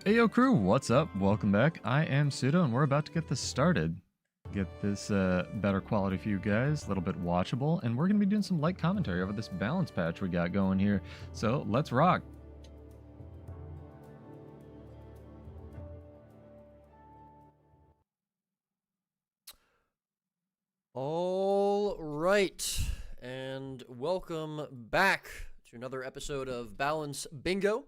Hey yo crew, what's up? Welcome back. I am Pseudo and we're about to get this started. Get this better quality for you guys, a little bit watchable, and we're going to be doing some light commentary over this balance patch we got going here. So let's rock. All right, and welcome back to another episode of Balance Bingo.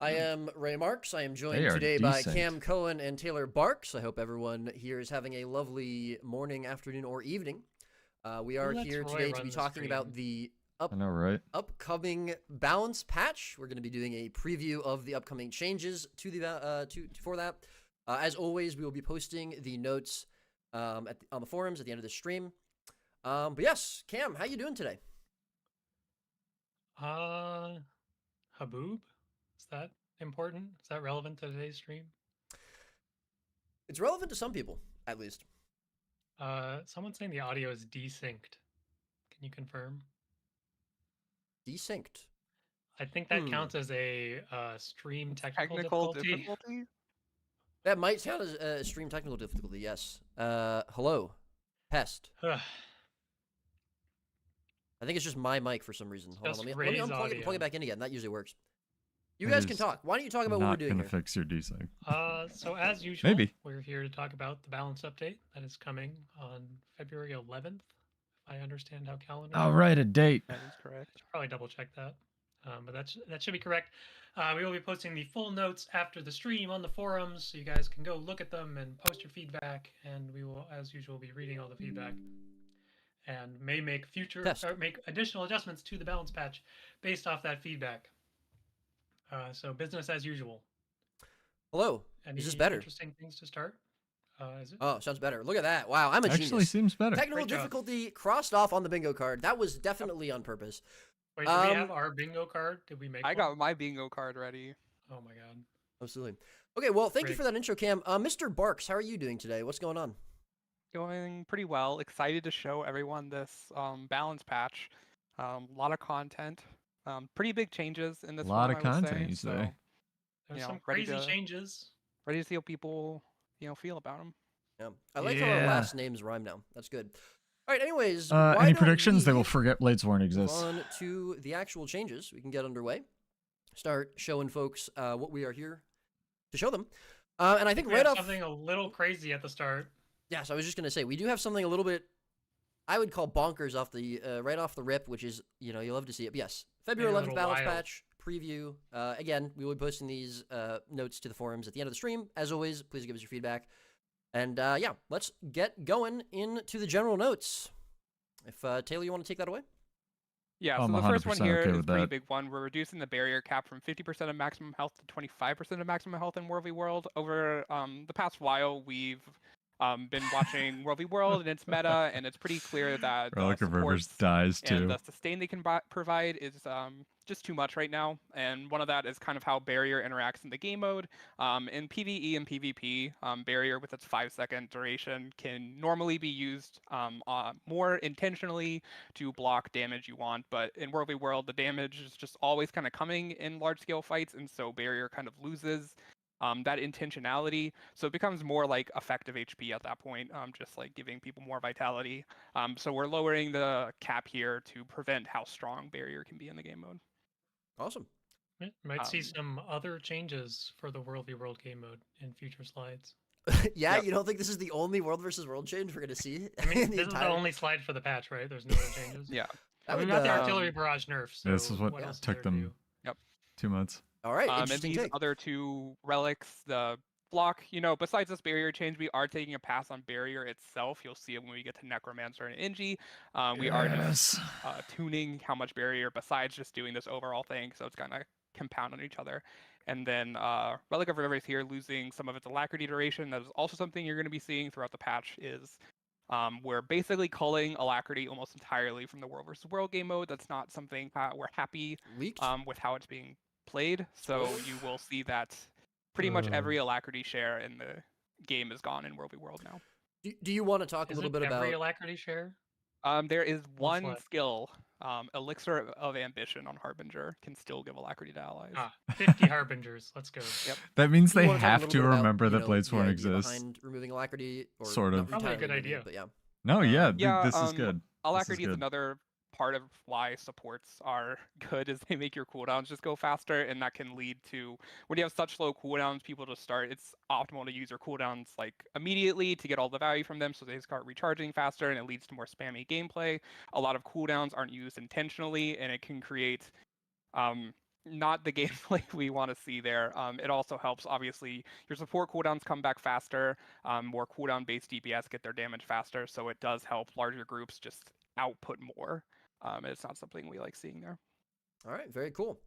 I am Ray Marks. I am joined today by Cam Cohen and Taylor Barks. I hope everyone here is having a lovely morning, afternoon, or evening. We are here today to be talking about the upcoming balance patch. We're going to be doing a preview of the upcoming changes to the for that. As always, we will be posting the notes on the forums at the end of the stream. But yes, Cam, how you doing today? Haboob? Is that important? Is that relevant to today's stream? It's relevant to some people, at least. Someone's saying the audio is desynced. Can you confirm? Desynced? I think that counts as a stream technical difficulty. That might count as a stream technical difficulty, yes. Hello, Pest. I think it's just my mic for some reason. Hold on, let me unplug it and plug it back in again. That usually works. You guys can talk. Why don't you talk about what we're doing here? Not gonna fix your desync. So as usual, we're here to talk about the balance update that is coming on February 11th, if I understand how calendar. All right, a date. That is correct. I should probably double check that, but that should be correct. We will be posting the full notes after the stream on the forums, so you guys can go look at them and post your feedback, and we will, as usual, be reading all the feedback and may make make additional adjustments to the balance patch based off that feedback. So business as usual. Hello. Is this better? Interesting things to start. Is it? Oh, sounds better. Look at that. Wow, I'm a genius. Actually seems better. Technical difficulty crossed off on the bingo card. That was definitely on purpose. Wait, do we have our bingo card? Did we make I got my bingo card ready. Oh my god. Absolutely. Okay, well, thank you for that intro, Cam. Mr. Barks, how are you doing today? What's going on? Going pretty well. Excited to show everyone this balance patch. A lot of content. Pretty big changes in this. A lot of content, you say. There's some crazy changes. Ready to see how people, feel about them. Yeah, I like how our last names rhyme now. That's good. All right. Anyways, any predictions? They will forget Bladesworn exists. On to the actual changes. We can get underway. Start showing folks what we are here to show them. And I think we have something a little crazy at the start. Yes, I was just gonna say we do have something a little bit, I would call bonkers off the right off the rip, which is you love to see it. But yes, February 11th balance patch preview. Again, we will be posting these notes to the forums at the end of the stream. As always, please give us your feedback. And yeah, let's get going into the general notes. If Taylor, you want to take that away? Yeah, so the first one here is a pretty big one. We're reducing the barrier cap from 50% of maximum health to 25% of maximum health in World v World. Over the past while, we've been watching World v World and its meta, and it's pretty clear that Relic of Rivers dies too. And the sustain they can provide is just too much right now. And one of that is kind of how barrier interacts in the game mode. In PvE and PvP, barrier with its 5-second duration can normally be used more intentionally to block damage you want. But in World v World, the damage is just always kind of coming in large-scale fights, and so barrier kind of loses that intentionality, so it becomes more like effective HP at that point, just like giving people more vitality. So we're lowering the cap here to prevent how strong barrier can be in the game mode. Awesome. Might see some other changes for the World v World game mode in future slides. Yeah, you don't think this is the only World versus World change we're gonna see? I mean, this is the only slide for the patch, right? There's no other changes. Yeah. We got the artillery barrage nerf. So this is what took them 2 months. All right, and these other two relics, the block, besides this barrier change, we are taking a pass on barrier itself. You'll see it when we get to Necromancer and Inji. We are just tuning how much barrier besides just doing this overall thing, so it's gonna compound on each other. And then Relic of Rivers here losing some of its alacrity duration. That is also something you're going to be seeing throughout the patch. Is we're basically culling alacrity almost entirely from the World vs. World game mode. That's not something we're happy with how it's being played, so you will see that pretty much every alacrity share in the game is gone in World v World now. Do you want to talk a little bit about every alacrity share? There is one skill Elixir of Ambition on Harbinger can still give Alacrity to allies. 50 Harbingers. Let's go. Yep. That means Do you they wanna talk a have little to bit about, remember you that know, Blade the Sworn idea exists. behind removing alacrity, or Sort of. not Probably a entirely good removing it, idea. but yeah. No, yeah, Yeah, this is good. Alacrity is good. another part of why supports are good, is they make your cooldowns just go faster, and that can lead to, when you have such low cooldowns, people just start, it's optimal to use your cooldowns like immediately to get all the value from them, so they start recharging faster, and it leads to more spammy gameplay. A lot of cooldowns aren't used intentionally, and it can create not the gameplay we want to see there. It also helps, obviously, your support cooldowns come back faster, more cooldown-based DPS get their damage faster, so it does help larger groups just output more. It's not something we like seeing there. All right, very cool.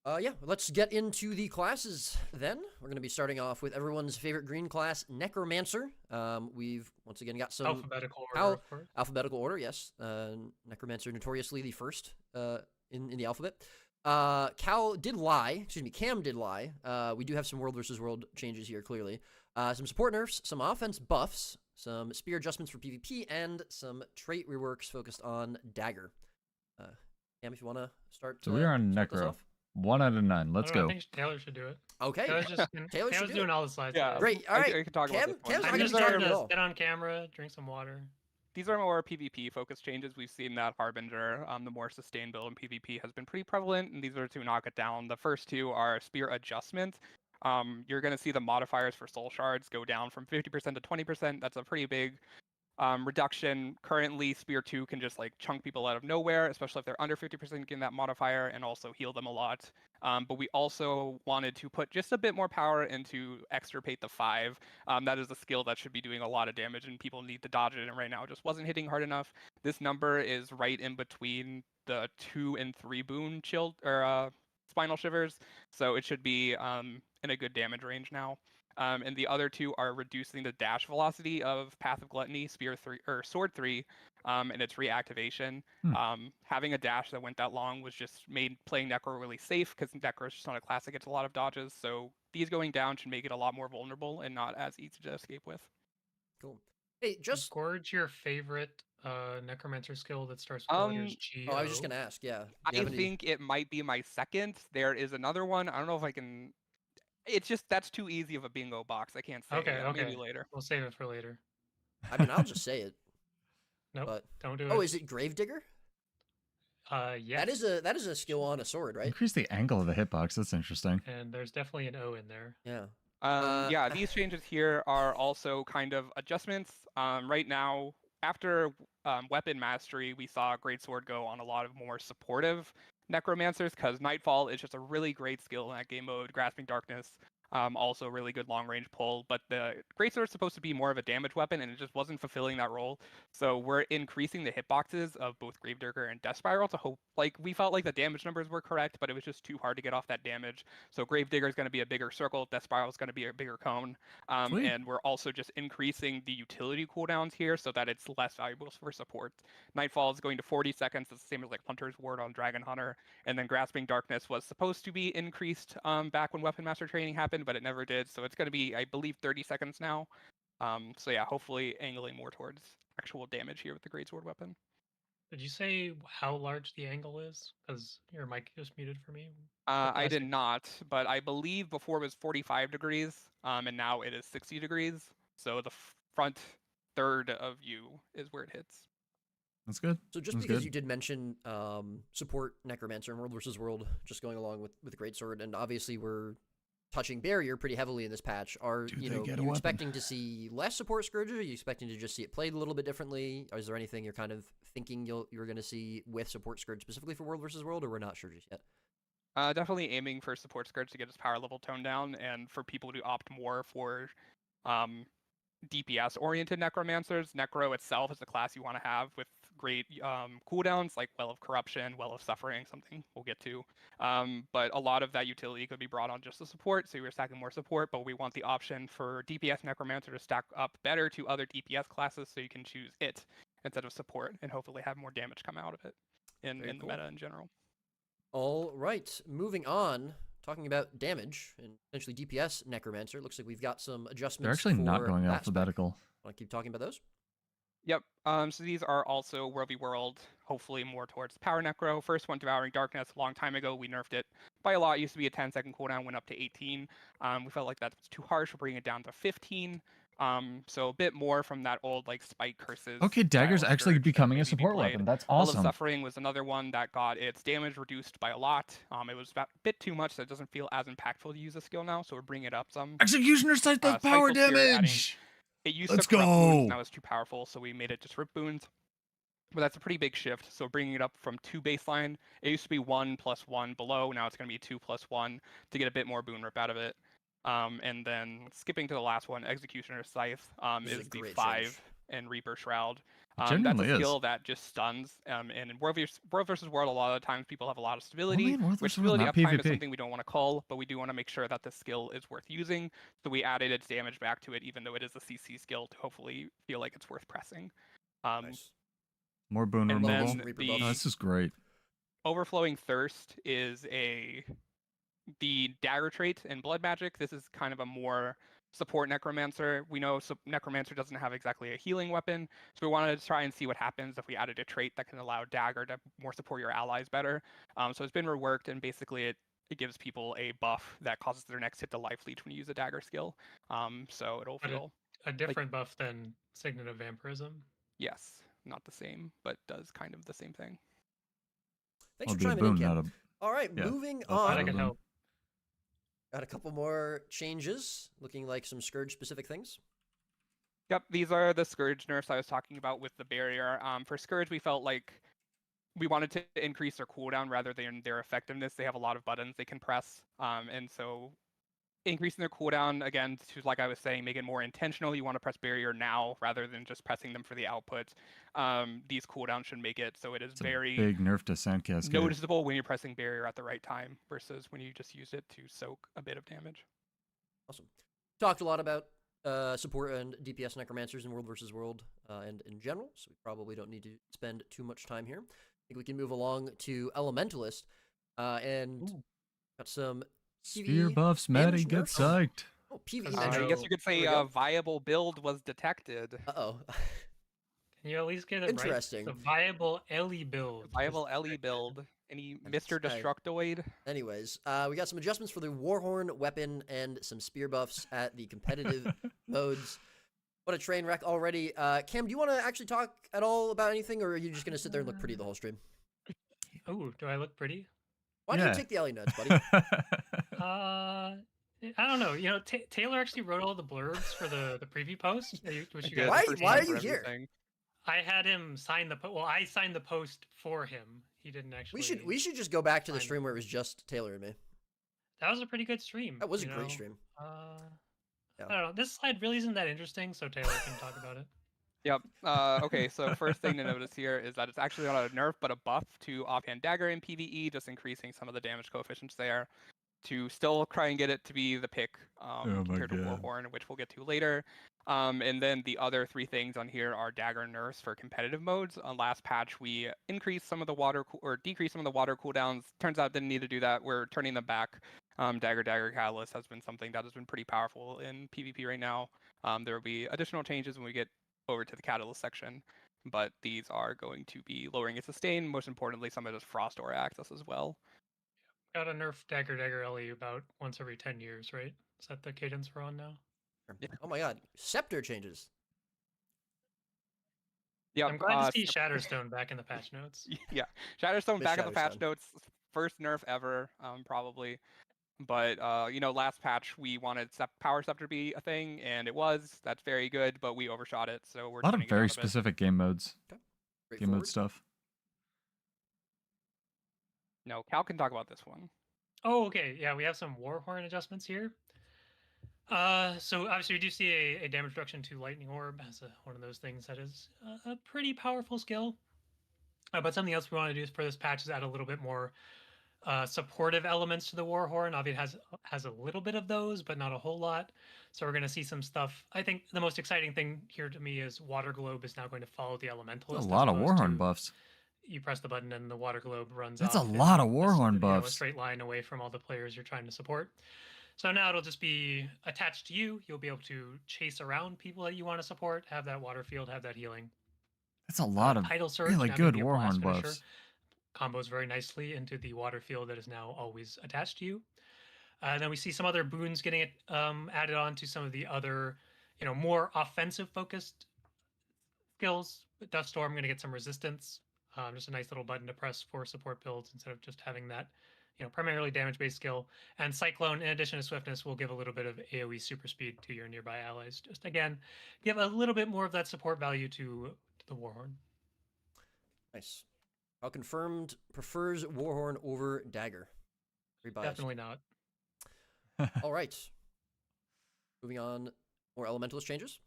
Yeah, let's get into the classes then. We're going to be starting off with everyone's favorite green class, Necromancer. We've once again got some Alphabetical order, of course. Alphabetical order, yes. Necromancer notoriously the first in the alphabet. Cam did lie. We do have some world versus world changes here, clearly. Some support nerfs, some offense buffs, some spear adjustments for PvP, and some trait reworks focused on dagger. Cam, if you want to start. So we are on Necro. 1 out of 9. Let's go. I think Taylor should do it. Okay. Taylor's doing all the slides. Yeah. Great. All right. I can talk about this one. Cam's I'm not just gonna trying talk at all. to get on camera, drink some water. These are more PvP focused changes. We've seen that Harbinger, the more sustained build in PvP, has been pretty prevalent, and these are to knock it down. The first two are spear adjustment. You're going to see the modifiers for soul shards go down from 50% to 20%. That's a pretty big reduction. Currently, Spear 2 can just like chunk people out of nowhere, especially if they're under 50% getting that modifier, and also heal them a lot. But we also wanted to put just a bit more power into Extirpate the 5. That is a skill that should be doing a lot of damage, and people need to dodge it, and right now it just wasn't hitting hard enough. This number is right in between the 2 and 3 boon spinal shivers, so it should be in a good damage range now. And the other two are reducing the dash velocity of Path of Gluttony, Spear 3 or Sword 3, and its reactivation. Having a dash that went that long was just made playing Necro really safe, because Necro is just not a class that gets a lot of dodges. So these going down should make it a lot more vulnerable and not as easy to escape with. Cool. Hey, just Gorge, your favorite Necromancer skill that starts with the letters G. I was just gonna ask. Yeah. I think it might be my second. There is another one. I don't know if I can. It's just, that's too easy of a bingo box. I can't say it yet. Maybe later. We'll save it for later. I mean, I'll just say it. Nope, but... don't do it. Oh, is it Gravedigger? Yes. That is a skill on a sword, right? Increase the angle of the hitbox. That's interesting. And there's definitely an O in there. Yeah. Yeah, these changes here are also kind of adjustments. Right now, after Weapon Mastery, we saw Greatsword go on a lot of more supportive Necromancers, because Nightfall is just a really great skill in that game mode. Grasping Darkness, also really good long range pull, but the Greatsword is supposed to be more of a damage weapon, and it just wasn't fulfilling that role. So we're increasing the hitboxes of both Gravedigger and Death Spiral to hope, like, we felt like the damage numbers were correct, but it was just too hard to get off that damage. So Gravedigger is going to be a bigger circle, Death Spiral is going to be a bigger cone, and we're also just increasing the utility cooldowns here so that it's less valuable for support. Nightfall is going to 40 seconds, it's the same as like Hunter's Ward on Dragon Hunter, and then Grasping Darkness was supposed to be increased back when Weapon Master training happened, but it never did, so it's going to be, I believe, 30 seconds now. So yeah, hopefully angling more towards actual damage here with the Greatsword weapon. Did you say how large the angle is? Because your mic just muted for me. I did not, but I believe before it was 45 degrees, and now it is 60 degrees. So the front third of you is where it hits. That's good. So just because you did mention support Necromancer in World vs. World, just going along with Greatsword, and obviously we're touching barrier pretty heavily in this patch. Are you expecting to see less support Scourges? Are you expecting to just see it played a little bit differently? Or is there anything you're kind of thinking you're going to see with support Scourge specifically for World vs. World, or we're not sure just yet? Definitely aiming for support Scourge to get his power level toned down, and for people to opt more for DPS-oriented Necromancers. Necro itself is a class you want to have with great cooldowns, like Well of Corruption, Well of Suffering, something we'll get to. But a lot of that utility could be brought on just the support, so you're stacking more support, but we want the option for DPS Necromancer to stack up better to other DPS classes, so you can choose it instead of support, and hopefully have more damage come out of it in the meta in general. All right, moving on. Talking about damage and essentially DPS Necromancer, looks like we've got some adjustments. They're actually not going alphabetical. Want to keep talking about those? Yep. So these are also World v World, hopefully more towards Power Necro. First one, Devouring Darkness, a long time ago. We nerfed it by a lot. It used to be a 10-second cooldown, went up to 18. We felt like that was too harsh. We're bringing it down to 15. So a bit more from that old like spike curses. Okay, Dagger's actually becoming a support weapon. That's Well of awesome. Suffering was another one that got its damage reduced by a lot. It was a bit too much, so it doesn't feel as impactful to use a skill now. So we're bringing it up some. Executioner Sight does power damage. It used Let's to corrupt wounds, go. now it's too powerful, so we made it just rip wounds. But that's a pretty big shift. So bringing it up from 2 baseline, it used to be 1+1 below. Now it's going to be 2+1 to get a bit more boon rip out of it. And then skipping to the last one, Executioner Scythe is the 5 and Reaper Shroud. That's a skill that just stuns. And in World versus World, a lot of times people have a lot of stability, which stability uptime is something we don't want to cull, but we do want to make sure that the skill is worth using. So we added its damage back to it, even though it is a CC skill, to hopefully feel like it's worth pressing. Nice. More boon removal. This is great. Overflowing Thirst is the dagger trait in Blood Magic. This is kind of a more support Necromancer. We know Necromancer doesn't have exactly a healing weapon, so we wanted to try and see what happens if we added a trait that can allow dagger to more support your allies better. So it's been reworked, and basically it gives people a buff that causes their next hit to life leech when you use a dagger skill. So it'll feel a different buff than Signet of Vampirism. Yes, not the same, but does kind of the same thing. Thanks for chiming in, Ken. All right, moving on. I can help. Got a couple more changes, looking like some Scourge-specific things. Yep, these are the Scourge nerfs I was talking about with the barrier. For Scourge, we felt like we wanted to increase their cooldown rather than their effectiveness. They have a lot of buttons they can press, and so increasing their cooldown, again, like I was saying, make it more intentional. You want to press barrier now rather than just pressing them for the output. These cooldowns should make it so it is very big nerf to Sand Cascade. Noticeable when you're pressing barrier at the right time versus when you just use it to soak a bit of damage. Awesome. Talked a lot about support and DPS Necromancers in World versus World and in general, so we probably don't need to spend too much time here. I think we can move along to Elementalist and got some Spear buffs. Maddie, get psyched. Oh, PvE. I guess you could say a viable build was detected. Uh-oh. Can you at least get it Interesting. right? The viable Ellie build. Viable Ellie build. Any Mr. Destructoid? Anyways, we got some adjustments for the Warhorn weapon and some spear buffs at the competitive modes. What a train wreck already. Cam, do you want to actually talk at all about anything, or are you just going to sit there and look pretty the whole stream? Oh, do I look pretty? Why do you take the Ellie nuts, buddy? I don't know. You know, Taylor actually wrote all the blurbs for the preview post. Which you guys why are you here? I had him sign the post. Well, I signed the post for him. He didn't actually. We should just go back to the stream where it was just Taylor and me. That was a pretty good stream. That was a great stream. Yeah. I don't know. This slide really isn't that interesting, so Taylor can talk about it. Yep. Okay, so first thing to notice here is that it's actually not a nerf, but a buff to offhand dagger in PvE, just increasing some of the damage coefficients there to still try and get it to be the pick compared to Warhorn, which we'll get to later. And then the other 3 things on here are dagger nerfs for competitive modes. On last patch, we increased some of the water or decreased some of the water cooldowns. Turns out didn't need to do that. We're turning them back. Dagger Catalyst has been something that has been pretty powerful in PvP right now. There will be additional changes when we get over to the Catalyst section, but these are going to be lowering its sustain. Most importantly, some of it is Frost Aura access as well. Got to nerf Dagger Ellie about once every 10 years, right? Is that the cadence we're on now? Yeah. Oh my god, Scepter changes. Yeah, I'm glad to see Shatterstone back in the patch notes. Yeah, Shatterstone back in the patch notes. First nerf ever, probably. But you know, last patch we wanted Power Scepter to be a thing, and it was. That's very good, but we overshot it, so we're a lot of very specific game modes. Okay. Game mode stuff. No, Cal can talk about this one. Oh, okay. Yeah, we have some Warhorn adjustments here. So obviously we do see a damage reduction to Lightning Orb as one of those things that is a pretty powerful skill. But something else we want to do for this patch is add a little bit more supportive elements to the Warhorn. Obviously it has a little bit of those, but not a whole lot. So we're going to see some stuff. I think the most exciting thing here to me is Water Globe is now going to follow the Elementalist. That's a lot of Warhorn buffs. You press the button and the Water Globe runs off. That's a lot of Warhorn buffs. A straight line away from all the players you're trying to support. So now it'll just be attached to you. You'll be able to chase around people that you want to support, have that water field, have that healing. That's a lot of Tidal Surge, really now good maybe a blast Warhorn finisher, buffs. combos very nicely into the water field that is now always attached to you. And then we see some other boons getting added on to some of the other, more offensive focused skills. Duststorm going to get some resistance. Just a nice little button to press for support builds instead of just having that, primarily damage-based skill. And Cyclone, in addition to swiftness, will give a little bit of AoE super speed to your nearby allies. Just again, give a little bit more of that support value to the Warhorn. Nice. How confirmed prefers Warhorn over Dagger. Definitely not. All right. Moving on, more Elementalist changes.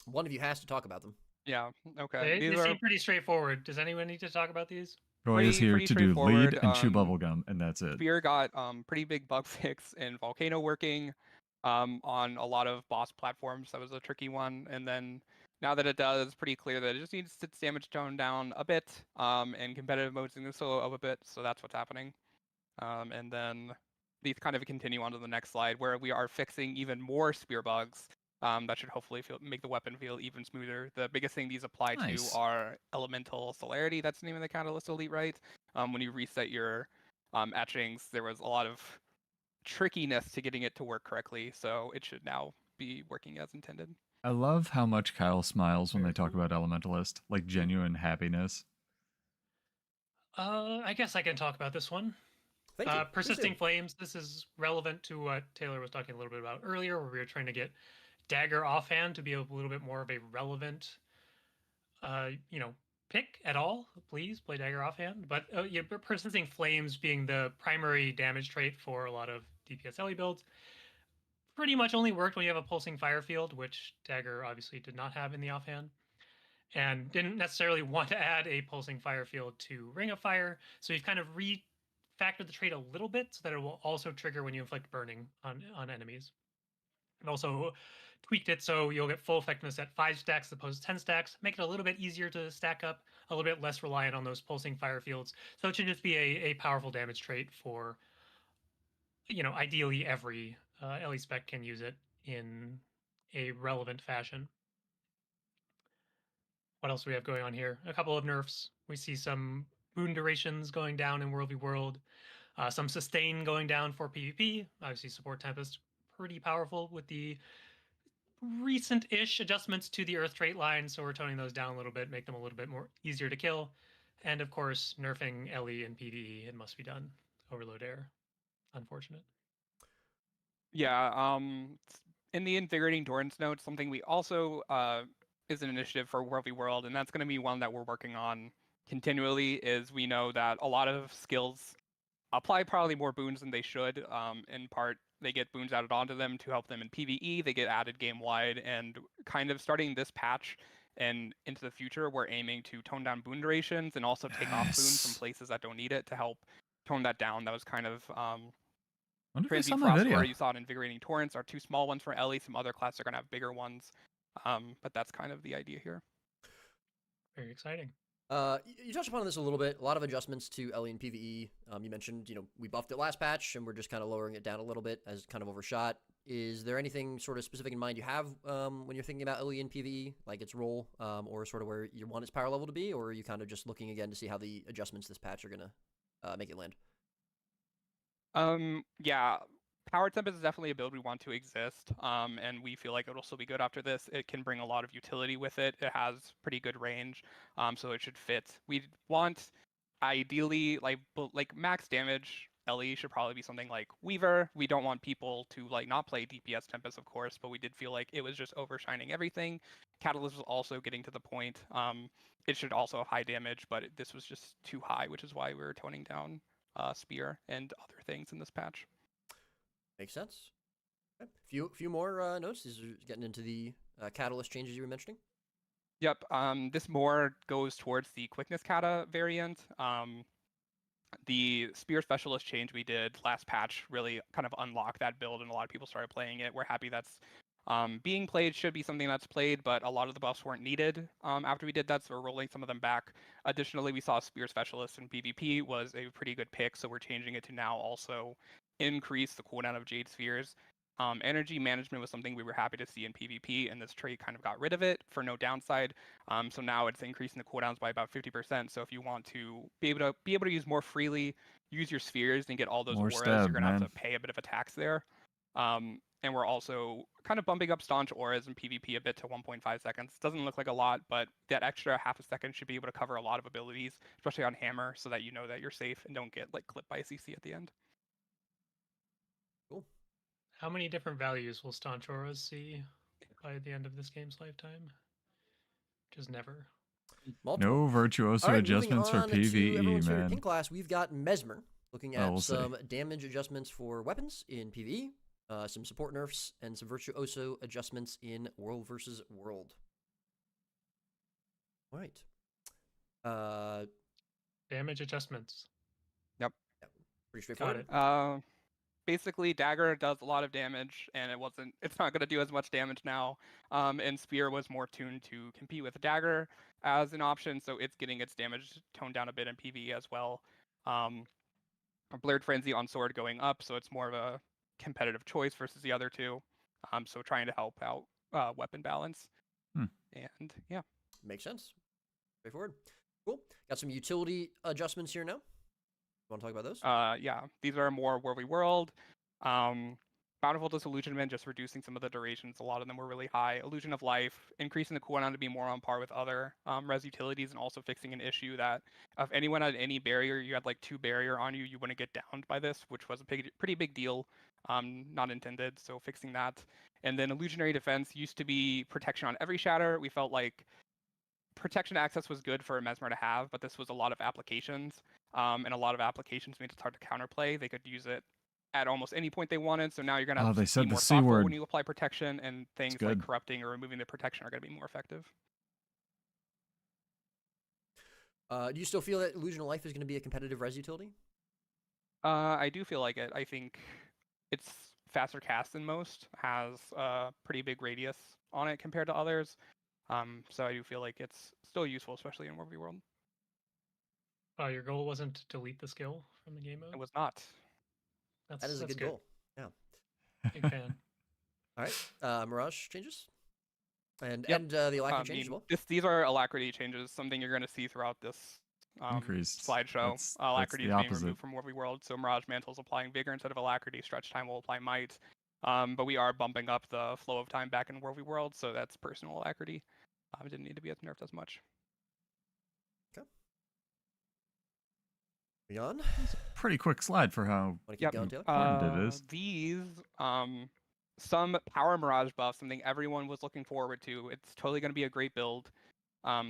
One of you has to talk about them. Yeah, okay. They seem pretty straightforward. Does anyone need to talk about these? Roy is here to do lead and chew bubblegum, and that's it. Spear got pretty big bug fix in Volcano working on a lot of boss platforms. That was a tricky one. And then now that it does, it's pretty clear that it just needs its damage tone down a bit, and competitive modes in the solo up a bit. So that's what's happening. And then these kind of continue on to the next slide, where we are fixing even more spear bugs. That should hopefully make the weapon feel even smoother. The biggest thing these apply to are elemental celerity. That's the name of the Catalyst Elite, right? When you reset your etchings, there was a lot of trickiness to getting it to work correctly, so it should now be working as intended. I love how much Kyle smiles when they talk about Elementalist, like genuine happiness. I guess I can talk about this one. Thank you. Persisting Flames. This is relevant to what Taylor was talking a little bit about earlier, where we were trying to get Dagger offhand to be a little bit more of a relevant, pick at all. Please play Dagger offhand. But Persisting Flames being the primary damage trait for a lot of DPS LE builds pretty much only worked when you have a Pulsing Fire Field, which Dagger obviously did not have in the offhand, and didn't necessarily want to add a Pulsing Fire Field to Ring of Fire. So you've kind of refactored the trait a little bit so that it will also trigger when you inflict burning on enemies. And also tweaked it so you'll get full effectiveness at 5 stacks as opposed to 10 stacks, make it a little bit easier to stack up, a little bit less reliant on those pulsing fire fields. So it should just be a powerful damage trait for, ideally every LE spec can use it in a relevant fashion. What else do we have going on here? A couple of nerfs. We see some boon durations going down in World v World, some sustain going down for PvP. Obviously, Support Tempest, pretty powerful with the recent-ish adjustments to the Earth trait line, so we're toning those down a little bit, make them a little bit more easier to kill. And of course, nerfing LE and PvE, it must be done. Overload Air. Unfortunate. Yeah, in the Invigorating Endurance note, something we also is an initiative for World v World, and that's going to be one that we're working on continually, is we know that a lot of skills apply probably more boons than they should. In part, they get boons added onto them to help them in PvE. They get added game-wide, and kind of starting this patch and into the future, we're aiming to tone down boon durations and also take off boons from places that don't need it to help tone that down. That was kind of Transient Frost, where you saw it Invigorating Torrents are 2 small ones for LE. Some other classes are going to have bigger ones. But that's kind of the idea here. Very exciting. You touched upon this a little bit. A lot of adjustments to LE and PvE. You mentioned, we buffed it last patch, and we're just kind of lowering it down a little bit as kind of overshot. Is there anything sort of specific in mind you have when you're thinking about LE and PvE, like its role, or sort of where you want its power level to be, or are you kind of just looking again to see how the adjustments this patch are going to make it land? Yeah. Power Temp is definitely a build we want to exist, and we feel like it'll still be good after this. It can bring a lot of utility with it. It has pretty good range, so it should fit. We want, ideally, like max damage. LE should probably be something like Weaver. We don't want people to not play DPS Tempest, of course, but we did feel like it was just overshining everything. Catalyst was also getting to the point. It should also have high damage, but this was just too high, which is why we were toning down Spear and other things in this patch. Makes sense. Okay. Few more notes. These are getting into the Catalyst changes you were mentioning. Yep. This more goes towards the quickness kata variant. The Spear Specialist change we did last patch really kind of unlocked that build, and a lot of people started playing it. We're happy that's being played. Should be something that's played, but a lot of the buffs weren't needed after we did that, so we're rolling some of them back. Additionally, we saw Spear Specialist in PvP was a pretty good pick, so we're changing it to now also increase the cooldown of Jade Spheres. Energy management was something we were happy to see in PvP, and this trait kind of got rid of it for no downside. So now it's increasing the cooldowns by about 50%. So if you want to be able to use more freely, use your spheres and get all those More auras, stab, you're gonna have man. to pay a bit of a tax there. And we're also kind of bumping up staunch auras in PvP a bit to 1.5 seconds. Doesn't look like a lot, but that extra half a second should be able to cover a lot of abilities, especially on hammer, so that you know that you're safe and don't get like clipped by CC at the end. Cool. How many different values will staunch auras see by the end of this game's lifetime? Just never. Multiple. No virtuoso adjustments for PvE, everyone's favorite man. pin class, we've got Mesmer, looking at we'll some damage adjustments for weapons in PvE, some support nerfs, and some virtuoso adjustments in World versus World. All right. Damage adjustments. Yep. Pretty straightforward. Got it. Basically, dagger does a lot of damage, and it's not going to do as much damage now. And spear was more tuned to compete with dagger as an option, so it's getting its damage toned down a bit in PvE as well. Blurred Frenzy on sword going up, so it's more of a competitive choice versus the other two. So trying to help out weapon balance. And yeah. Makes sense. Straightforward. Cool. Got some utility adjustments here now. You want to talk about those? Yeah, these are more World v. World. Bountiful Disillusionment, just reducing some of the durations. A lot of them were really high. Illusion of Life, increasing the cooldown to be more on par with other res utilities, and also fixing an issue that if anyone had any barrier, you had like 2 barrier on you, you wouldn't get downed by this, which was a pretty big deal. Not intended, so fixing that. And then Illusionary Defense used to be protection on every shatter. We felt like protection access was good for a Mesmer to have, but this was a lot of applications, and a lot of applications made it hard to counterplay. They could use it at almost any point they wanted, so now you're going to they said be the more C thoughtful word. when you apply protection, and things like good. corrupting or removing the protection are going to be more effective. Do you still feel that Illusion of Life is going to be a competitive res utility? I do feel like it. I think it's faster cast than most, has a pretty big radius on it compared to others. So I do feel like it's still useful, especially in World v. World. Your goal wasn't to delete the skill from the game mode? It was not. That is a good goal. Yeah. Big fan. All right. Mirage changes? And Yep. the Alacrity change as well? These are Alacrity changes, something you're going to see throughout this slideshow. Alacrity is being removed from World v. World, so Mirage Mantle is applying Vigor instead of Alacrity. Stretch Time will apply Might. But we are bumping up the flow of time back in World v. World, so that's personal Alacrity. It didn't need to be nerfed as much. Okay. Beyond? Pretty quick slide for how important it is. These, some power Mirage buff, something everyone was looking forward to. It's totally going to be a great build.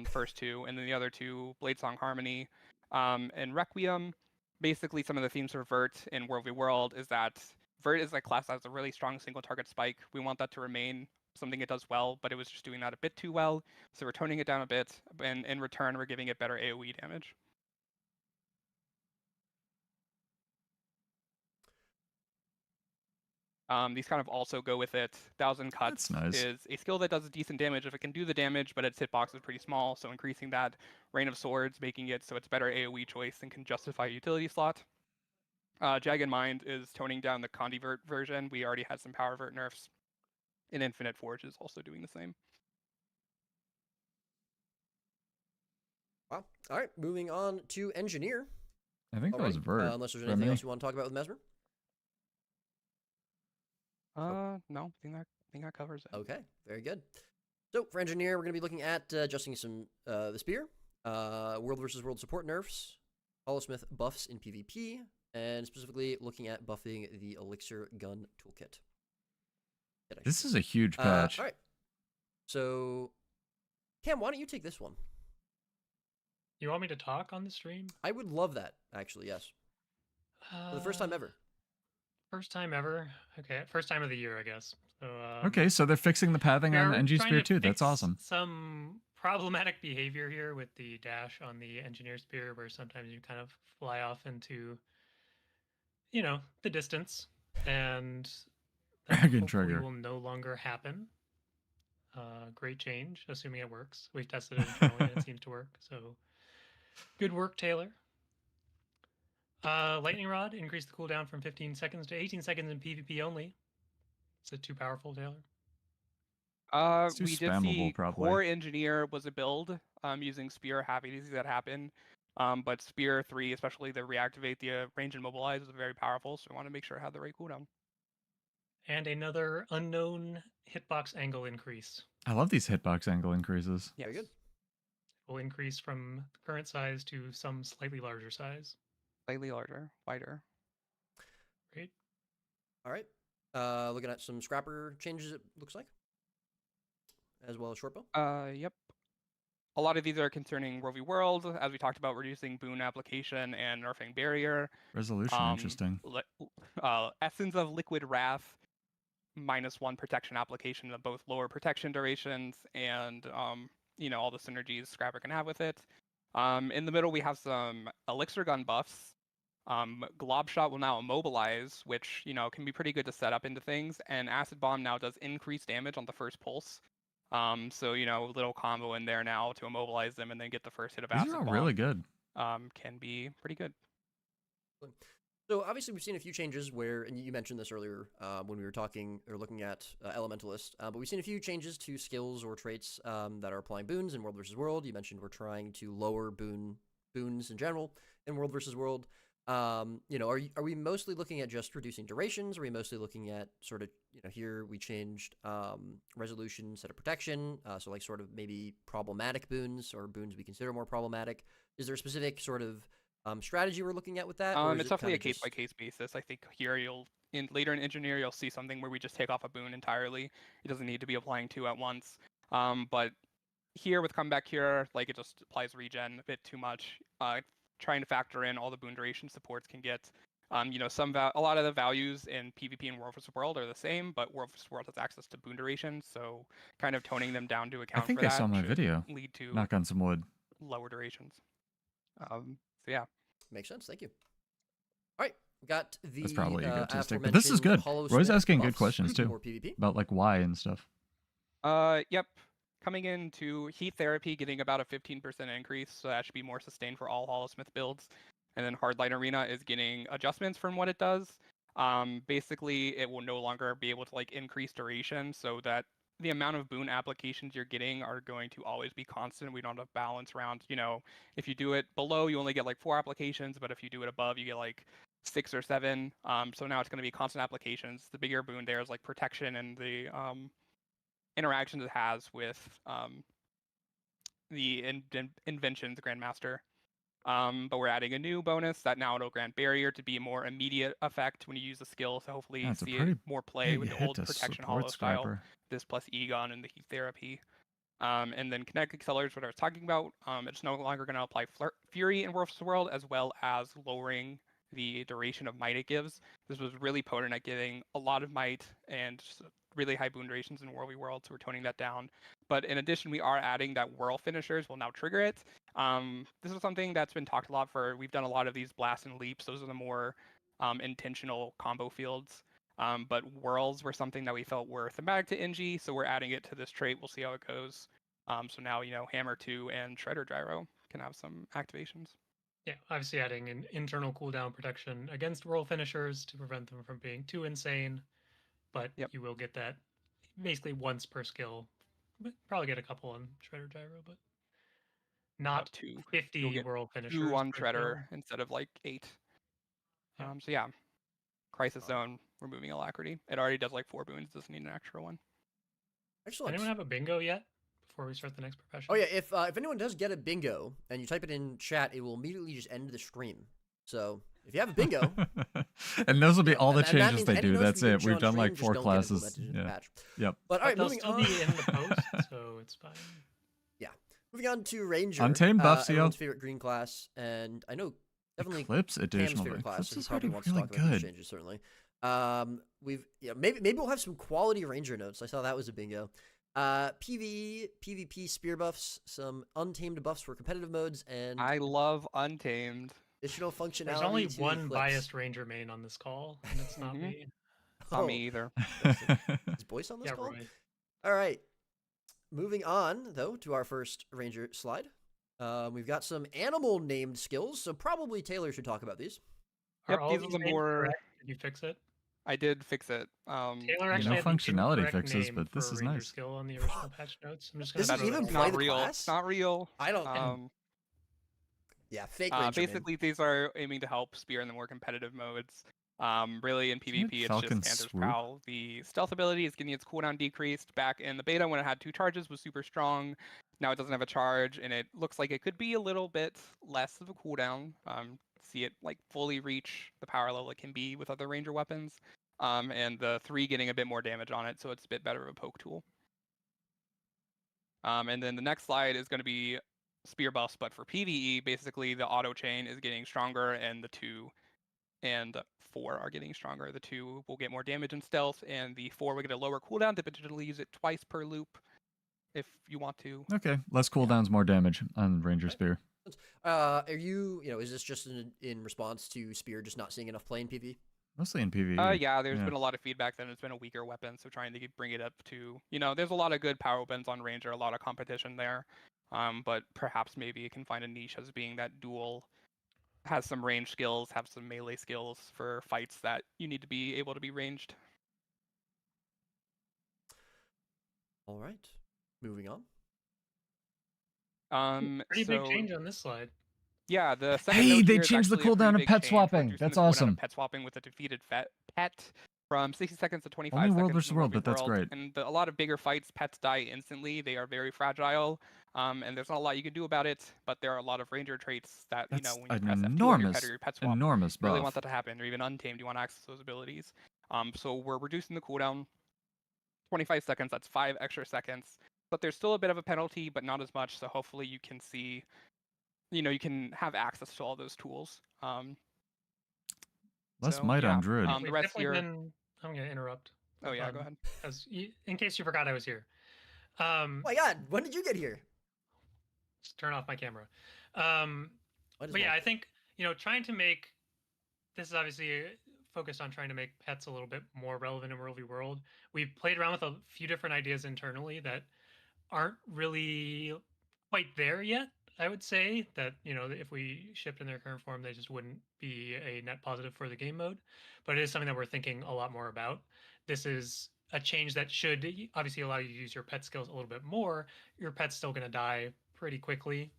First 2, and then the other 2, Bladesong Harmony and Requiem. Basically, some of the themes for Vert in World v. World is that Vert is a class that has a really strong single target spike. We want that to remain something it does well, but it was just doing that a bit too well. So we're toning it down a bit, and in return, we're giving it better AoE damage. These kind of also go with it. 1000 Cuts is a skill that does decent damage if it can do the damage, but its hitbox is pretty small, so increasing that. Rain of Swords, making it so it's better AoE choice and can justify a utility slot. Jagged Mind is toning down the Condivert version. We already had some power vert nerfs. And Infinite Forge is also doing the same. Wow. All right, moving on to Engineer. I think that was Vert. Unless there's anything else you want to talk about with Mesmer? No, I think that covers it. Okay, very good. So for Engineer, we're going to be looking at adjusting some the Spear, World versus World support nerfs, Hollowsmith buffs in PvP, and specifically looking at buffing the Elixir Gun Toolkit. This is a huge patch. All right. So, Cam, why don't you take this one? You want me to talk on the stream? I would love that, actually, yes. For the first time ever. First time ever? Okay, first time of the year, I guess. So, okay, so they're fixing the pathing on NG Spear too. That's awesome. Some problematic behavior here with the dash on the Engineer Spear, where sometimes you kind of fly off into, the distance, and Dragon Trigger will no longer happen. Great change, assuming it works. We've tested it internally and it seems to work. So, good work, Taylor. Lightning Rod increased the cooldown from 15 seconds to 18 seconds in PvP only. Is it too powerful, Taylor? It's too We did spammable, see probably. Core Engineer was a build using Spear. Happy to see that happen. But Spear 3, especially the reactivate the range and mobilize, is very powerful. So we want to make sure it had the right cooldown. And another unknown hitbox angle increase. I love these hitbox angle increases. Very good. Will increase from the current size to some slightly larger size. Slightly larger, wider. Great. All right. Looking at some scrapper changes, it looks like, as well as shortbow. Yep. A lot of these are concerning World v World, as we talked about, reducing boon application and nerfing barrier. Resolution, interesting. Essence of Liquid Wrath, -1 protection application of both lower protection durations and all the synergies Scrapper can have with it. In the middle, we have some Elixir Gun buffs. Glob Shot will now immobilize, which can be pretty good to set up into things, and Acid Bomb now does increased damage on the first pulse. So a little combo in there now to immobilize them and then get the first hit of Acid Bomb. These are all really good. Can be pretty good. So obviously we've seen a few changes where, and you mentioned this earlier when we were talking or looking at Elementalist, but we've seen a few changes to skills or traits that are applying boons in World vs. World. You mentioned we're trying to lower boons in general in World vs. World. Are we mostly looking at just reducing durations? Are we mostly looking at sort of, here we changed resolution instead of protection, so like sort of maybe problematic boons or boons we consider more problematic? Is there a specific sort of strategy we're looking at with that? It's definitely a case-by-case basis. I think here later in Engineer, you'll see something where we just take off a boon entirely. It doesn't need to be applying 2 at once. But here with Comeback Cure, like it just applies regen a bit too much. Trying to factor in all the boon duration supports can get. A lot of the values in PvP and World vs. World are the same, but World vs. World has access to boon duration, so kind of toning them down to account for that. I think I saw my video. Lead to knock on some wood. Lower durations. So yeah. Makes sense. Thank you. All right, got the. That's probably egotistic, but this is good. Roy's asking good questions too about like why and stuff. Yep. Coming into Heat Therapy, getting about a 15% increase, so that should be more sustained for all Holosmith builds. And then Hardline Arena is getting adjustments from what it does. Basically, it will no longer be able to like increase duration, so that the amount of boon applications you're getting are going to always be constant. We don't have balance around, if you do it below, you only get like 4 applications, but if you do it above, you get like 6 or 7. So now it's going to be constant applications. The bigger boon there is like protection and the interactions it has with the inventions Grandmaster. But we're adding a new bonus that now it'll grant barrier to be a more immediate effect when you use the skill. So hopefully see more play with the old protection holo style. This plus Egon and the Heat Therapy. And then Kinetic Accelerators, what I was talking about, it's no longer going to apply Fury in World vs. World, as well as lowering the duration of might it gives. This was really potent at giving a lot of might and really high boon durations in World v World, so we're toning that down. But in addition, we are adding that Whirl finishers will now trigger it. This is something that's been talked a lot for. We've done a lot of these blasts and leaps. Those are the more intentional combo fields. But Whirls were something that we felt were thematic to NG, so we're adding it to this trait. We'll see how it goes. So now, Hammer 2 and Shredder Gyro can have some activations. Yeah, obviously adding an internal cooldown protection against Whirl finishers to prevent them from being too insane. But you will get that basically once per skill. Probably get a couple on Shredder Gyro, but not 2. 50 Whirl finishers. 2 on Shredder instead of like 8. Yeah. So yeah, Crisis Zone, removing Alacrity. It already does like 4 boons, doesn't need an extra one. Excellent. Anyone have a bingo yet before we start the next profession? Oh yeah, if anyone does get a bingo and you type it in chat, it will immediately just end the stream. So if you have a bingo, and those will be all the changes they do. That's it. We've done like 4 classes. Yeah. Yep. But all right, moving on. They'll still be in the post, so it's fine. Yeah. Moving on to Ranger. Untamed buffs, everyone's favorite green class, and I know definitely Eclipse additional. favorite class. Eclipse So is probably already wants to really talk about these good. changes, certainly. Maybe we'll have some quality Ranger notes. I saw that was a bingo. PvP spear buffs, some untamed buffs for competitive modes, and I love Untamed. additional functionality. There's only to one Eclipse. biased Ranger main on this call, and it's not me. It's not me either. Is Boyce on this call? Roy. All right. Moving on, though, to our first Ranger slide. We've got some animal named skills, so probably Taylor should talk about these. Are Yep, all these are these the names more. correct? Did you fix it? I did fix it. Taylor You know, actually had the functionality incorrect fixes, name but this for is Ranger nice. skill on the original patch notes. I'm just gonna This is throw even that play out. the real. class? It's not real. I don't. Yeah, fake Rangerman. Basically, these are aiming to help Spear in the more competitive modes. Really, in Isn't it PvP, it's Falcon just Sanders Swoop? Prowl. The stealth ability is getting its cooldown decreased. Back in the beta, when it had 2 charges, was super strong. Now it doesn't have a charge, and it looks like it could be a little bit less of a cooldown. See it like fully reach the power level it can be with other Ranger weapons. And the 3 getting a bit more damage on it, so it's a bit better of a poke tool. And then the next slide is going to be spear buffs, but for PvE, basically the auto chain is getting stronger, and the 2 and 4 are getting stronger. The 2 will get more damage and stealth, and the 4 will get a lower cooldown to potentially use it twice per loop if you want to. Okay, less cooldowns, more damage on Ranger Spear. Are you, is this just in response to Spear just not seeing enough play in PvE? Mostly in PvE. Yeah, there's been a lot of feedback that it's been a weaker weapon, so trying to bring it up to, there's a lot of good power weapons on Ranger, a lot of competition there, but perhaps maybe it can find a niche as being that dual, has some range skills, have some melee skills for fights that you need to be able to be ranged. All right, moving on. Pretty big change on this slide. Yeah, the second Hey, note they here is changed the actually a pretty cooldown of big pet change, swapping. reducing That's the cooldown of awesome. Pet swapping with a defeated pet from 60 seconds to 25 Only seconds. World vs. in World, World but that's great. And a lot of bigger fights, pets die instantly. They are very fragile, and there's not a lot you can do about it. But there are a lot of Ranger traits that when you press F2 on your pet or your pet swap, enormous buff. Really want that to happen. Or even Untamed, you want to access those abilities. So we're reducing the cooldown 25 seconds. That's 5 extra seconds. But there's still a bit of a penalty, but not as much. So hopefully you can see, you can have access to all those tools. Less might on Druid. The rest here. I'm going to interrupt. Oh yeah, go ahead. In case you forgot I was here. Oh my God, when did you get here? Just turn off my camera. But yeah, I think trying to make this is obviously focused on trying to make pets a little bit more relevant in World v. World. We've played around with a few different ideas internally that aren't really quite there yet. I would say that if we shipped in their current form, they just wouldn't be a net positive for the game mode. But it is something that we're thinking a lot more about. This is a change that should obviously allow you to use your pet skills a little bit more. Your pet's still going to die pretty quickly.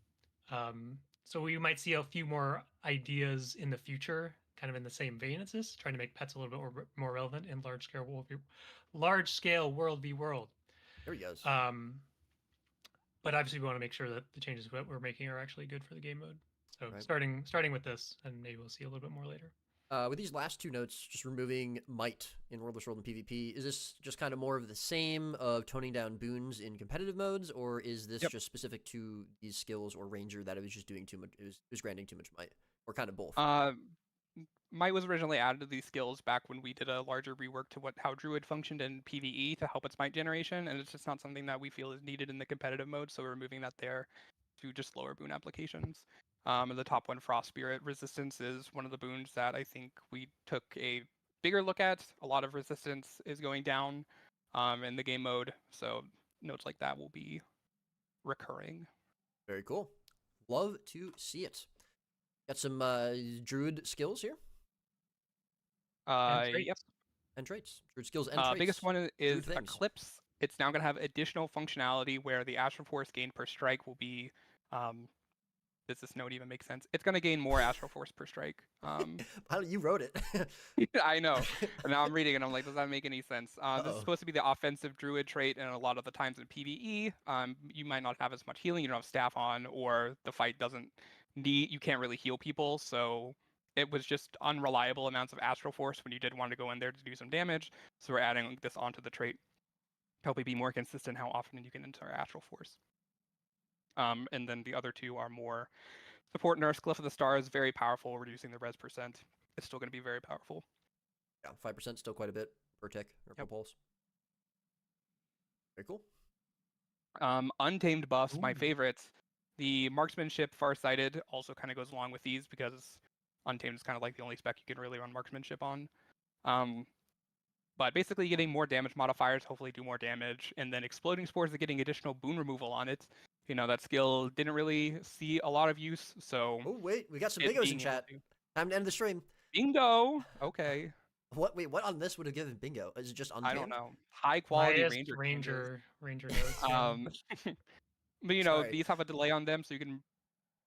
So we might see a few more ideas in the future, kind of in the same vein as this, trying to make pets a little bit more relevant in large scale World v. World. There he goes. But obviously we want to make sure that the changes that we're making are actually good for the game mode. So right. starting with this, and maybe we'll see a little bit more later. With these last 2 notes, just removing might in World vs. World and PvP, is this just kind of more of the same of toning down boons in competitive modes, or is this just specific to these skills or Ranger that it was just doing too much, it was granting too much might, or kind of both? Might was originally added to these skills back when we did a larger rework to how Druid functioned in PvE to help its might generation, and it's just not something that we feel is needed in the competitive mode, so we're removing that there to just lower boon applications. And the top one, Frost Spirit Resistance, is one of the boons that I think we took a bigger look at. A lot of resistance is going down in the game mode, so notes like that will be recurring. Very cool. Love to see it. Got some Druid skills here. Yep. And traits. Druid skills and traits. Biggest one is Eclipse. It's now going to have additional functionality where the Astral Force gain per strike will be. Does this note even make sense? It's going to gain more Astral Force per strike. You wrote it. I know. And now I'm reading it and I'm like, does that make any sense? This is supposed to be the offensive Druid trait, and a lot of the times in PvE, you might not have as much healing. You don't have staff on, or the fight doesn't need. You can't really heal people, so. It was just unreliable amounts of Astral Force when you did want to go in there to do some damage. So we're adding this onto the trait. Help you be more consistent how often you can enter Astral Force. And then the other 2 are more support Nurse. Glyph of the Stars, very powerful, reducing the res percent. It's still going to be very powerful. Yeah, 5% still quite a bit per tick or per pulse. Very cool. Untamed buffs, my favorites. The Marksmanship Farsighted also kind of goes along with these because Untamed is kind of like the only spec you can really run Marksmanship on. But basically getting more damage modifiers, hopefully do more damage, and then Exploding Spores are getting additional boon removal on it. That skill didn't really see a lot of use, so... Oh, wait, we got some bingos in chat. Time to end the stream. Bingo! Okay. Wait, what on this would have given bingo? Is it just untamed? I don't know. High quality Highest ranger notes. but you know, Sorry. these have a delay on them, so you can,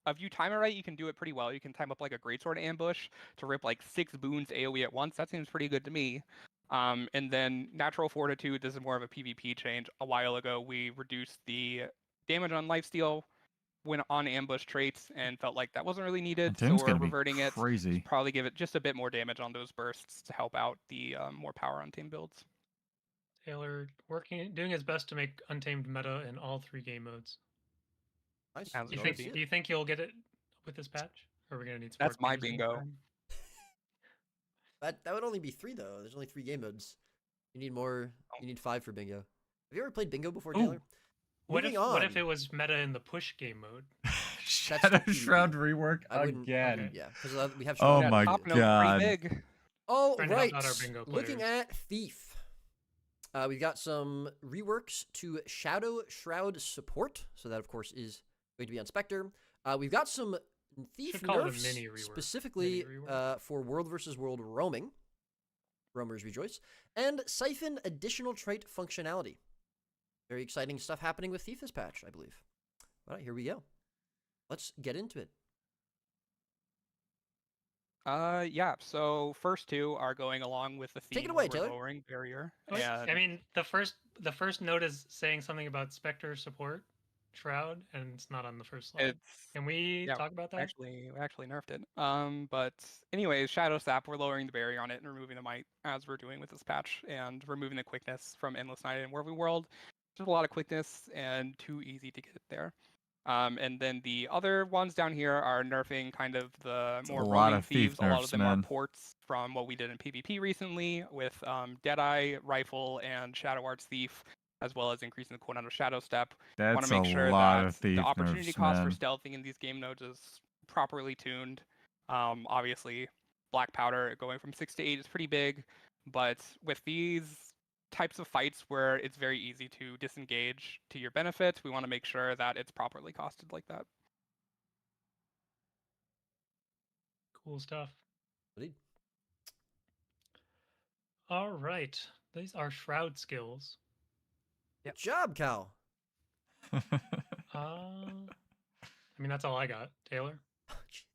if you time it right, you can do it pretty well. You can time up like a greatsword ambush to rip like 6 boons AoE at once. That seems pretty good to me. And then natural fortitude, this is more of a PvP change. A while ago, we reduced the damage on lifesteal when on ambush traits and felt like that wasn't really needed, so Untamed's we're gonna be reverting it. crazy. Probably give it just a bit more damage on those bursts to help out the more power untamed builds. Taylor doing his best to make Untamed meta in all 3 game modes. Nice. As Do it you should be. think you'll get it with this patch? Or are we gonna need some That's more my games in bingo. time? That would only be 3 though. There's only 3 game modes. You need more. You need 5 for bingo. Have you ever played bingo before, Taylor? What Moving if on. it was meta in the push game mode? Shadow PvP. Shroud rework I wouldn't- again. okay. Yeah, because we have. Oh Shroud my bingo. Top note, God. pretty big. All Trying to help right. out our bingo Looking players. at Thief. We've got some reworks to Shadow Shroud support. So that, of course, is going to be on Spectre. We've got some Thief Should call it a nerfs mini rework. specifically Mini rework. for World versus World roaming. Roamers rejoice. And Siphon additional trait functionality. Very exciting stuff happening with Thief this patch, I believe. All right, here we go. Let's get into it. Yeah. So first 2 are going along with the theme. Take it away, where we're Taylor. lowering barrier. Wait, And I mean, the first note is saying something about Spectre support Shroud, and it's not on the first slide. it's Can we yeah, talk about that? we actually nerfed it. But anyways, Shadow Sap, we're lowering the barrier on it and removing the might as we're doing with this patch, and removing the quickness from Endless Night and Warping World. Just a lot of quickness and too easy to get it there. And then the other ones down here are nerfing kind of the more roaming thieves. A lot of them are ports from what we did in PvP recently with Deadeye, Rifle, and Shadow Arts Thief, as well as increasing the cooldown of Shadow Step. That's Want to make a sure lot that of thief the opportunity nerfs, cost man. for stealthing in these game nodes is properly tuned. Obviously, Black Powder going from 6 to 8 is pretty big, but with these types of fights where it's very easy to disengage to your benefit, we want to make sure that it's properly costed like that. Cool stuff. Indeed. All right, these are Shroud skills. Good job, Cal. I mean, that's all I got. Taylor?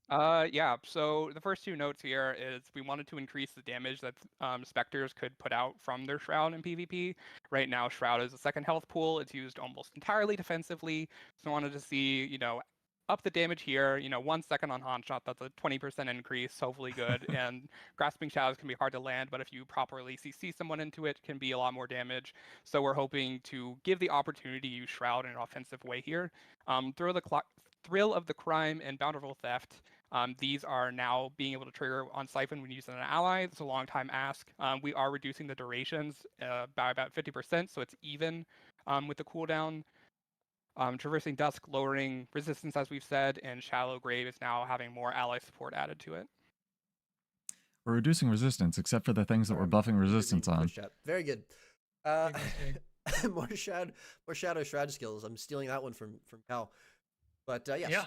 Yeah, so the first 2 notes here is we wanted to increase the damage that Spectres could put out from their Shroud in PvP. Right now, Shroud is a second health pool. It's used almost entirely defensively. So I wanted to see, you know, up the damage here, you know, 1 second on Haunt Shot, that's a 20% increase, hopefully good. And Grasping Shadows can be hard to land, but if you properly CC someone into it, can be a lot more damage. So we're hoping to give the opportunity to use Shroud in an offensive way here. Thrill of the Crime and Bountiful Theft. These are now being able to trigger on Siphon when using an ally. It's a long time ask. We are reducing the durations by about 50%, so it's even with the cooldown. Traversing Dusk, lowering resistance, as we've said, and Shallow Grave is now having more ally support added to it. We're reducing resistance, except for the things that we're buffing resistance on. Very good. More Shadow Shroud skills. I'm stealing that one from Cal. But yes, Yeah.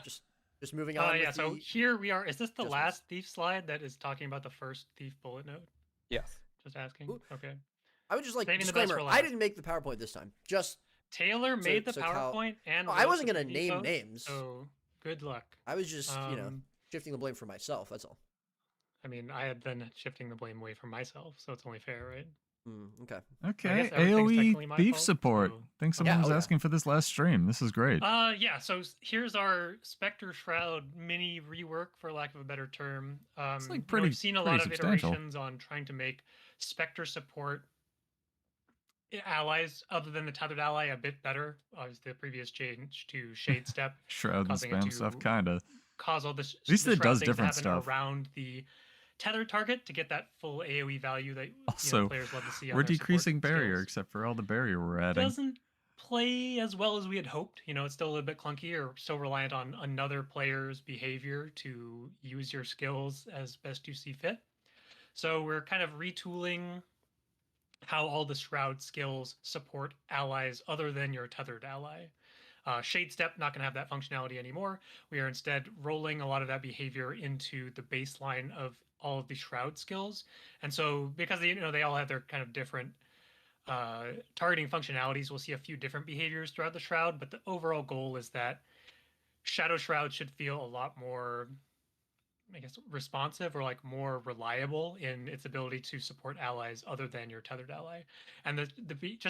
just moving on. Yeah, so here we are. Is this the last Thief slide that is talking about the first Thief bullet note? Yes. Just asking. Ooh. Okay. I would just like Saving the best disclaimer. for I last. didn't make the PowerPoint this time. Just Taylor made the Cal- PowerPoint and Oh, I wrote wasn't the gonna PvP name post, names. So good luck. I was just shifting the blame for myself. That's all. I mean, I had been shifting the blame away from myself, so it's only fair, right? Okay. Okay, everything's technically AoE my thief fault, support. so- Think someone was asking for this last stream. This is great. Yeah, so here's our Spectre Shroud mini rework, for lack of a better term. It's like we've seen a lot of substantial. iterations on trying to make Spectre support allies other than the tethered ally a bit better. Obviously, the previous change to Shade Step Shroud and causing it spam to stuff, kinda. cause all this. At least the it shroud does thing to different happen stuff. around the tethered target to get that full AOE value that Also, players love to see. On we're their support decreasing barrier, skills. except for all the barrier we're adding. Doesn't play as well as we had hoped. It's still a little bit clunky or still reliant on another player's behavior to use your skills as best you see fit. So we're kind of retooling how all the Shroud skills support allies other than your tethered ally. Shade Step, not going to have that functionality anymore. We are instead rolling a lot of that behavior into the baseline of all of the Shroud skills. And so because they all have their kind of different targeting functionalities, we'll see a few different behaviors throughout the Shroud, but the overall goal is that Shadow Shroud should feel a lot more, I guess, responsive or like more reliable in its ability to support allies other than your tethered ally. And just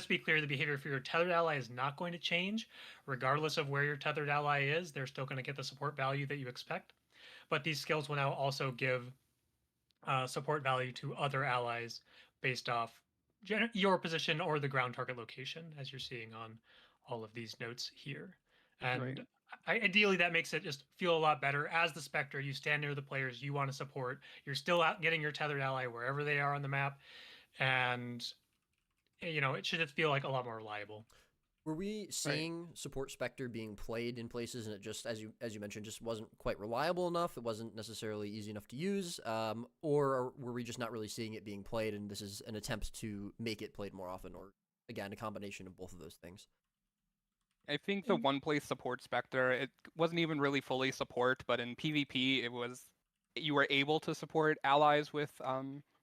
to be clear, the behavior for your tethered ally is not going to change, regardless of where your tethered ally is. They're still going to get the support value that you expect. But these skills will now also give support value to other allies based off your position or the ground target location, as you're seeing on all of these notes here. And ideally, that makes it just feel a lot better. As the Spectre, you stand near the players you want to support. You're still out getting your tethered ally wherever they are on the map. And, it should just feel like a lot more reliable. Were we seeing support Spectre being played in places and it just, as you mentioned, just wasn't quite reliable enough? It wasn't necessarily easy enough to use? Or were we just not really seeing it being played and this is an attempt to make it played more often? Or, again, a combination of both of those things? I think the one-place support Spectre, it wasn't even really fully support, but in PvP, you were able to support allies with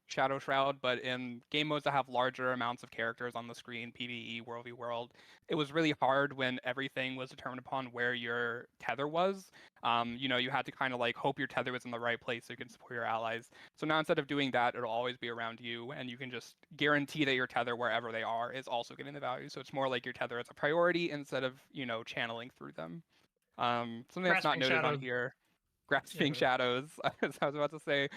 Shadow Shroud, but in game modes that have larger amounts of characters on the screen, PvE, World v World, it was really hard when everything was determined upon where your tether was. You had to kind of like hope your tether was in the right place so you can support your allies. So now instead of doing that, it'll always be around you, and you can just guarantee that your tether, wherever they are, is also getting the value. So it's more like your tether is a priority instead of, channeling through them. Something that's not noted on here, grasping shadows, as I was about to say.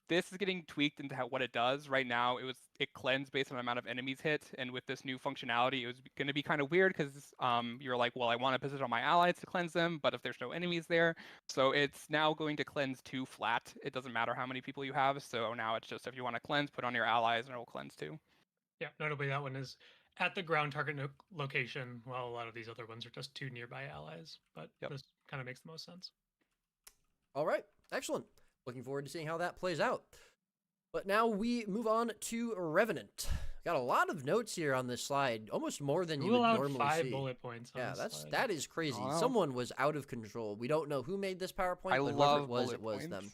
This is getting tweaked into what it does. Right now, it cleansed based on the amount of enemies hit, and with this new functionality, it was going to be kind of weird because you're like, well, I want to position my allies to cleanse them, but if there's no enemies there, so it's now going to cleanse to flat. It doesn't matter how many people you have, so now it's just if you want to cleanse, put on your allies, and it will cleanse too. Yeah, notably that one is at the ground target location, while a lot of these other ones are just two nearby allies, but this kind of makes the most sense. All right, excellent. Looking forward to seeing how that plays out. But now we move on to Revenant. Got a lot of notes here on this slide, almost more than you would normally 5 see. bullet points. Yeah, that is crazy. Wow. Someone was out of control. We don't know who made this PowerPoint, but whoever it was them.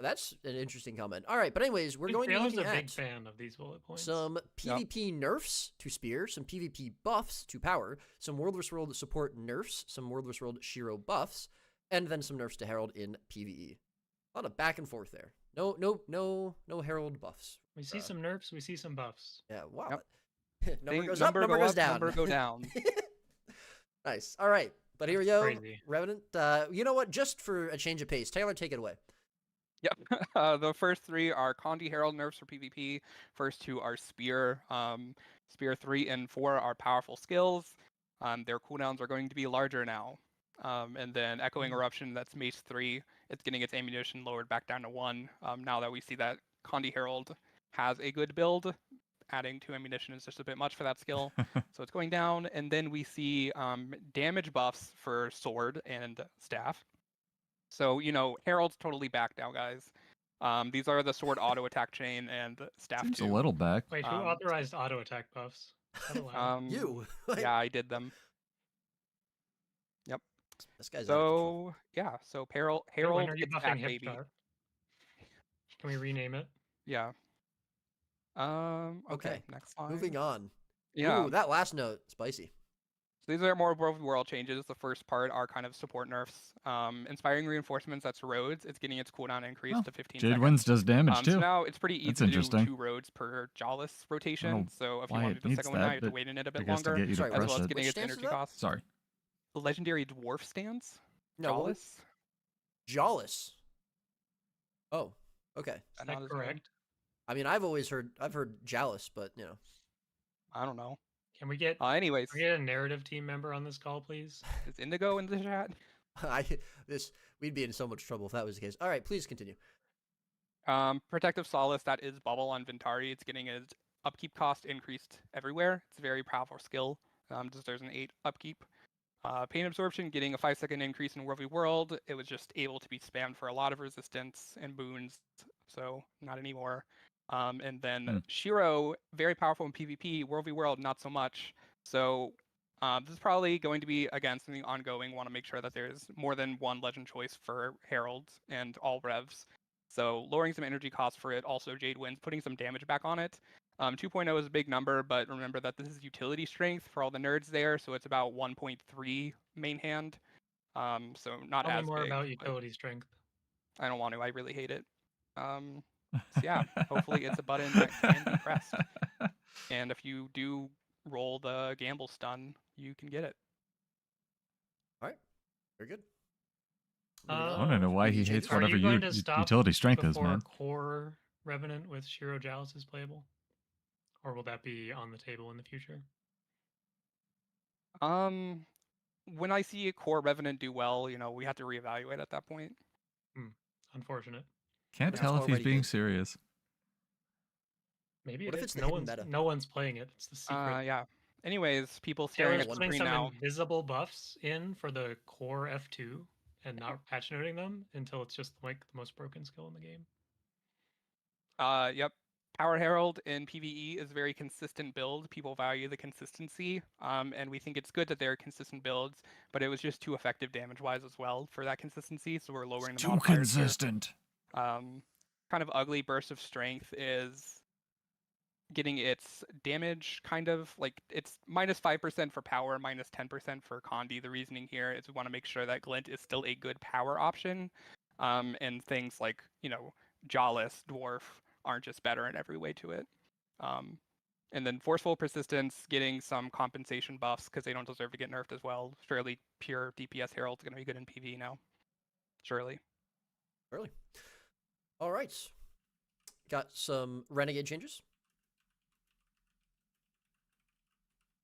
That's an interesting comment. All right, but anyways, we're going to be looking at a big fan of these bullet points. Some PvP nerfs to Spear, some PvP buffs to Power, some World vs. World support nerfs, some World vs. World Shiro buffs, and then some nerfs to Herald in PvE. A lot of back and forth there. No Herald buffs. We see some nerfs, we see some buffs. Yeah, wow. Number goes up, number goes down. Number go down. Nice. All right, but here we go. Crazy. Revenant. You know what? Just for a change of pace, Taylor, take it away. Yep. The first 3 are Condi Herald nerfs for PvP. First 2 are Spear. Spear 3 and 4 are powerful skills. Their cooldowns are going to be larger now. And then Echoing Eruption, that's Mace 3. It's getting its ammunition lowered back down to 1. Now that we see that Condi Herald has a good build, adding 2 ammunition is just a bit much for that skill. So it's going down. And then we see damage buffs for Sword and Staff. So, Herald's totally back now, guys. These are the Sword auto attack chain and Staff Seems too. a little back. Wait, who authorized auto attack buffs? You. Yeah, I did them. Yep. This guy's so Herald when are you gets buffing that Hip baby. Star? Can we rename it? Yeah. Okay. Next slide. Moving on. Yeah. Ooh, that last note, spicy. So these are more world changes. The first part are kind of support nerfs. Inspiring Reinforcements, that's Roads. It's getting its cooldown increased to 15 seconds. Jade Winds does damage too. So now it's pretty easy to do 2 Roads per Jawless rotation. So if you want to do the second one now, you have to wait in it a bit longer. As well as getting its energy cost. Sorry. The Legendary Dwarf stance? No, Jawless. Oh, okay. Is that correct? I mean, I've heard Jawless, but I don't know. Can we get anyways? Can we get a narrative team member on this call, please? Is Indigo in the chat? We'd be in so much trouble if that was the case. All right, please continue. Protective Solace, that is Bubble on Ventari. It's getting its upkeep cost increased everywhere. It's a very powerful skill. There's an 8 upkeep. Pain Absorption getting a 5-second increase in World v World. It was just able to be spammed for a lot of resistance and boons, so not anymore. And then Shiro, very powerful in PvP. World v World, not so much. So this is probably going to be, again, something ongoing. Want to make sure that there's more than one legend choice for Herald and all revs. So lowering some energy costs for it, also Jade Winds, putting some damage back on it. 2.0 is a big number, but remember that this is utility strength for all the nerds there, so it's about 1.3 main hand. So not Tell me as more big. about utility strength. I don't want to. I really hate it. So yeah, hopefully it's a button that can be pressed. And if you do roll the gamble stun, you can get it. All right, very good. I want to know why he hates whatever utility strength is, man. Core Revenant with Shiro Jalis is playable? Or will that be on the table in the future? When I see a Core Revenant do well, we have to reevaluate at that point. Unfortunate. Can't tell if he's being serious. Maybe what it if is. it's the hidden meta? No one's playing it. It's the secret. Yeah. Anyways, people staring at the screen some now. Invisible buffs in for the core F2 and not patch noting them until it's just like the most broken skill in the game. Yep. Power Herald in PvE is a very consistent build. People value the consistency, and we think it's good that they're consistent builds, but it was just too effective damage-wise as well for that consistency, so we're lowering the modifiers. Too consistent. Kind of ugly burst of strength is getting its damage kind of like it's minus 5% for power, minus 10% for Condi. The reasoning here is we want to make sure that Glint is still a good power option, and things like Jawless, Dwarf aren't just better in every way to it. And then Forceful Persistence getting some compensation buffs because they don't deserve to get nerfed as well. Fairly pure DPS Herald's going to be good in PvE now. Surely. All right. Got some Renegade changes.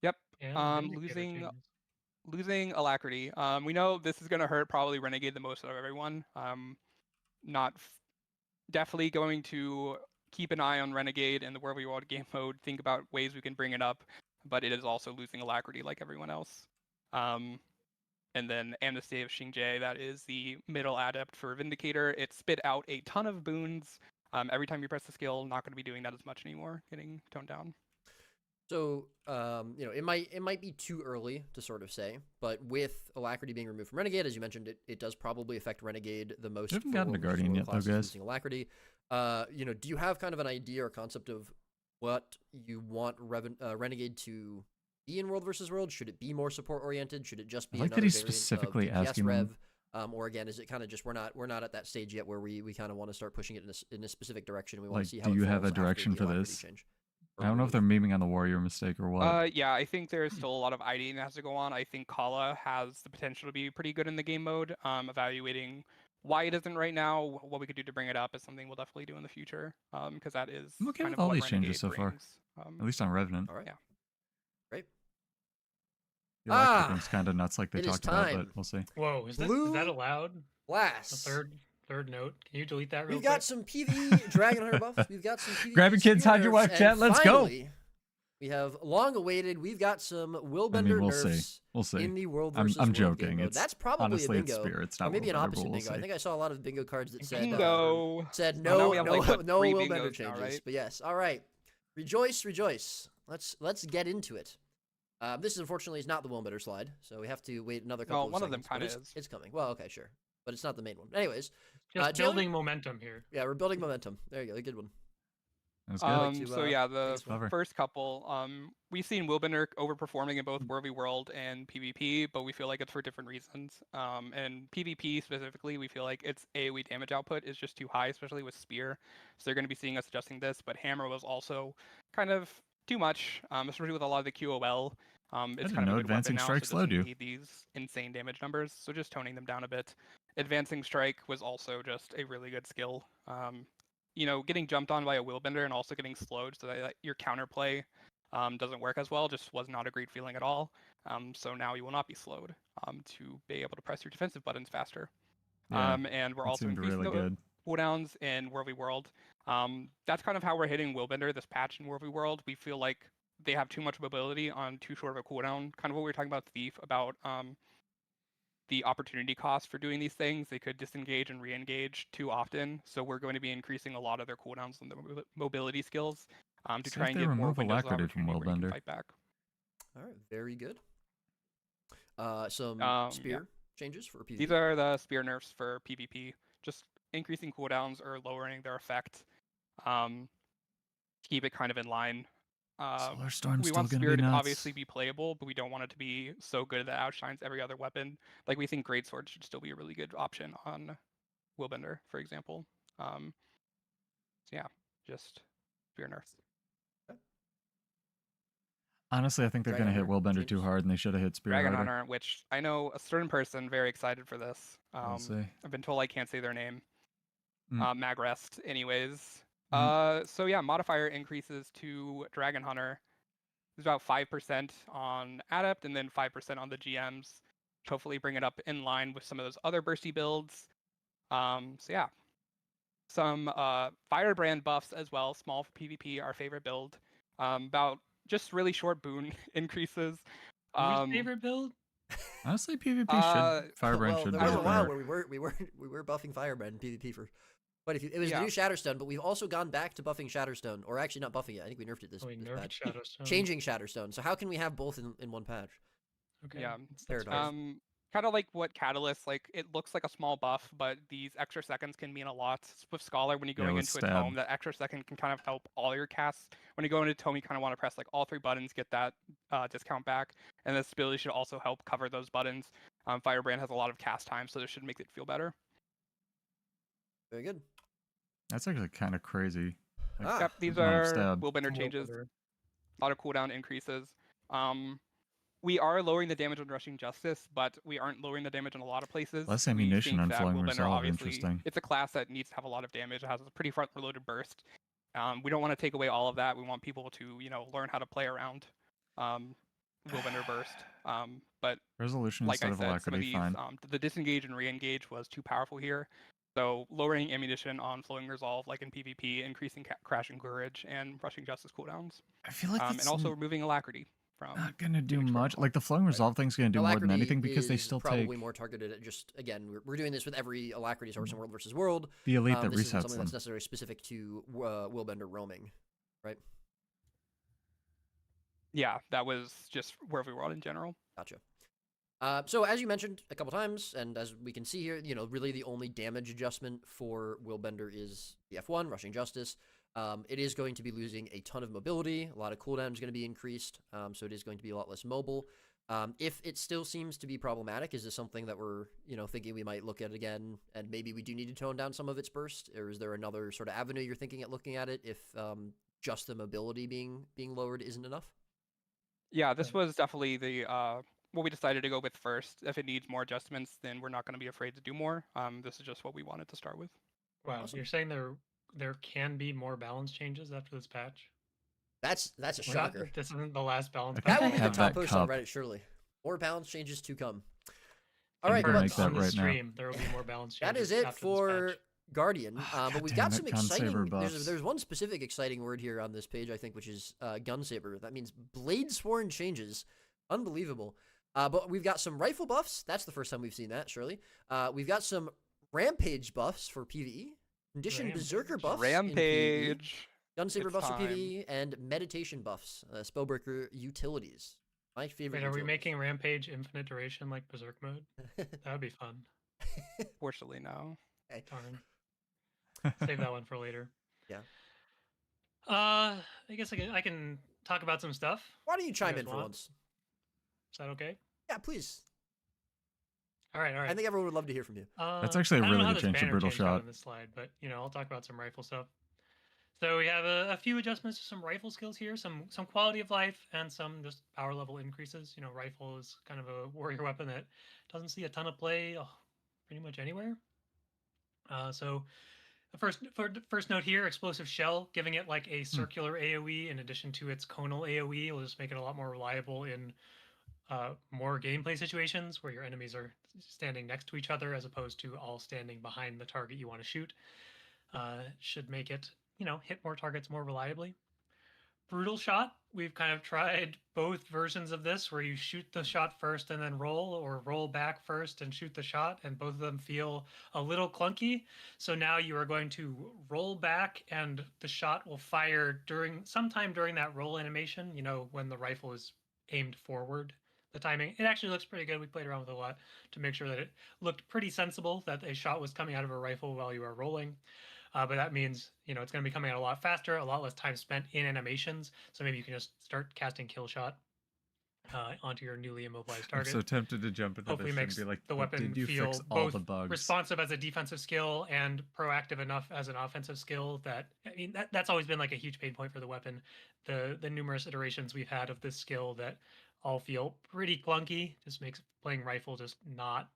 Yep. Losing Alacrity. We know this is going to hurt probably Renegade the most out of everyone. Definitely going to keep an eye on Renegade in the Where We Want game mode, think about ways we can bring it up, but it is also losing Alacrity like everyone else. And then Amnesty of Xingje, that is the middle adept for Vindicator. It spit out a ton of boons. Every time you press the skill, not going to be doing that as much anymore, getting toned down. So, it might be too early to sort of say, but with Alacrity being removed from Renegade, as you mentioned, it does probably affect Renegade the most. You haven't gotten to Guardian yet, though, guys. Alacrity. Do you have kind of an idea or concept of what you want Renegade to be in World versus World? Should it be more support oriented? Should it just be like another that he's variant specifically of DPS asking Rev? Or again, is it kind of just we're not at that stage yet where we kind of want to start pushing it in a specific direction? We want to see how. Do you have a direction for this? Change. I don't know if they're memeing on the Warrior mistake or what. Yeah, I think there's still a lot of IDing that has to go on. I think Kala has the potential to be pretty good in the game mode. Evaluating why it isn't right now, what we could do to bring it up is something we'll definitely do in the future. Because that is I'm okay kind with of all what these changes so brings. far. At least on Revenant. All right. Yeah. Great. The electric one's kind of nuts like they talked about, but we'll see. Whoa, is that allowed? Blast. The third note. Can you delete that real quick? We've got some PvE Dragon Hunter buffs. We've got some PvE. Grab your kids, hide your wife, chat. Let's go. We have long awaited. We've got some Willbender nerfs. We'll see. In the World versus I'm World joking. Game mode. That's probably honestly, a bingo. It's Spirit. It's not or maybe an opposite we'll bingo. see. I think I saw a lot of bingo cards that said bingo. No three Willbender changes. Now, right? But yes, all right. Rejoice, rejoice. Let's get into it. This unfortunately is not the Willbender slide, so we have to wait another couple of seconds. One of them kind of is. It's coming. Well, okay, sure. But it's not the main one. Anyways. Just building momentum here. Yeah, we're building momentum. There you go. A good one. That was good. So yeah, the first couple, we've seen Willbender overperforming in both World v World and PvP, but we feel like it's for different reasons. And PvP specifically, we feel like its AoE damage output is just too high, especially with Spear. So they're going to be seeing us adjusting this, but Hammer was also kind of too much, especially with a lot of the QOL. It's kind of a good Advancing weapon now, Strike so slowed you. need these insane damage numbers, so just toning them down a bit. Advancing Strike was also just a really good skill. Getting jumped on by a Willbender and also getting slowed so that your counterplay doesn't work as well just was not a great feeling at all. So now you will not be slowed to be able to press your defensive buttons faster. Yeah, and we're also increasing the cooldowns in World v World. That's kind of how we're hitting Willbender this patch in World v World. We feel like they have too much mobility on too short of a cooldown. Kind of what we were talking about Thief, about the opportunity cost for doing these things. They could disengage and re-engage too often, so we're going to be increasing a lot of their cooldowns on the mobility skills to try and get more windows of opportunity where you can fight back. All right, very good. Some spear changes for PvP. These are the spear nerfs for PvP. Just increasing cooldowns or lowering their effect. Keep it kind of in line. Solar Storm's We still want gonna Spirit be to nuts. obviously be playable, but we don't want it to be so good that it outshines every other weapon. Like we think Greatsword should still be a really good option on Willbender, for example. So yeah, just Spear nerfs. Honestly, I think they're going to hit Willbender too hard, and they should have hit Spear Dragon harder. Hunter, which I know a certain person very excited for this. I'll say. I've been told I can't say their name. Mm. Magrest, anyways. So yeah, modifier increases to Dragon Hunter. It's about 5% on Adept and then 5% on the GMs. Hopefully bring it up in line with some of those other bursty builds. So yeah. Some Firebrand buffs as well, small for PvP, our favorite build. About just really short boon increases. Whose favorite build? Honestly, PvP should Firebrand should be there was up a while there. where we were buffing Firebrand in PvP for quite a few. It was the new Shatterstone, but we've also gone back to buffing Shatterstone, or actually not buffing it. I think we nerfed it this patch. Shadowstone. Changing Shatterstone. So how can we have both in one patch? Okay. Yeah. Paradox. Kind of like what Catalyst, like it looks like a small buff, but these extra seconds can mean a lot. With Scholar, when you're going into a tome, that extra second can kind of help all your casts. When you go into tome, you kind of want to press like all 3 buttons, get that discount back, and this ability should also help cover those buttons. Firebrand has a lot of cast time, so this should make it feel better. Very good. That's actually kind of crazy. Like, yep, these are Willbender changes. A lot of cooldown increases. We are lowering the damage on Rushing Justice, but we aren't lowering the damage in a lot of places. Less ammunition on Flowing Resolve, interesting. It's a class that needs to have a lot of damage. It has a pretty front-loaded burst. We don't want to take away all of that. We want people to, learn how to play around Willbender burst. But resolution like instead I of said, alacrity, some of these, fine. The disengage and re-engage was too powerful here. So lowering ammunition on Flowing Resolve, like in PvP, increasing Crash and Courage, and Rushing Justice cooldowns. I feel like and also removing alacrity. Not gonna do much. Like the Flowing Resolve thing's gonna do more than anything because they still probably more targeted at just, again, we're doing this with every alacrity source in World versus World. The elite that this resets isn't something them. that's necessarily specific to Willbender roaming, right? Yeah, that was just where we were in general. Gotcha. So as you mentioned a couple times, and as we can see here, really the only damage adjustment for Willbender is the F1, Rushing Justice. It is going to be losing a ton of mobility. A lot of cooldown is going to be increased, so it is going to be a lot less mobile. If it still seems to be problematic, is this something that we're, thinking we might look at again, and maybe we do need to tone down some of its burst, or is there another sort of avenue you're thinking at looking at it if just the mobility being lowered isn't enough? Yeah, this was definitely the what we decided to go with first. If it needs more adjustments, then we're not going to be afraid to do more. This is just what we wanted to start with. Wow, awesome. You're saying there can be more balance changes after this patch? That's a shocker. This isn't the last balance patch. That would be the top post on Reddit, surely. More balance changes to come. All right, make that on the right stream, there will be more balance changes. That is it for Guardian. But we've got some exciting. There's one specific exciting word here on this page, I think, which is Gunsaber. That means Bladesworn changes. Unbelievable. But we've got some rifle buffs. That's the first time we've seen that, surely. We've got some Rampage buffs for PvE. Conditioned Berserker buffs. Rampage. Gunsaber buffs for PvE, and meditation buffs. Spellbreaker utilities. My favorite. Wait, are we making Rampage infinite duration like Berserk mode? That would be fun. Fortunately, no. Okay. Darn. Save that one for later. Yeah. I guess I can talk about some stuff. Why don't you chime in for once? Is that okay? Yeah, please. All right. I think everyone would love to hear from you. That's actually a really good change to Brutal Shot. On this slide, but I'll talk about some rifle stuff. So we have a few adjustments to some rifle skills here, some quality of life, and some just power level increases. Rifle is kind of a warrior weapon that doesn't see a ton of play pretty much anywhere. So the first note here, Explosive Shell, giving it like a circular AoE in addition to its conal AoE will just make it a lot more reliable in more gameplay situations where your enemies are standing next to each other as opposed to all standing behind the target you want to shoot. Should make it, hit more targets more reliably. Brutal Shot, we've kind of tried both versions of this where you shoot the shot first and then roll, or roll back first and shoot the shot, and both of them feel a little clunky. So now you are going to roll back and the shot will fire sometime during that roll animation, when the rifle is aimed forward. the timing. It actually looks pretty good. We played around with it a lot to make sure that it looked pretty sensible, that a shot was coming out of a rifle while you are rolling. But that means, it's going to be coming out a lot faster, a lot less time spent in animations. So maybe you can just start casting kill shot onto your newly immobilized target. I'm so tempted to jump into Hopefully this makes and be like, the weapon did you feel fix all both the bugs? responsive as a defensive skill and proactive enough as an offensive skill. That's always been like a huge pain point for the weapon. The numerous iterations we've had of this skill that all feel pretty clunky just makes playing rifle just not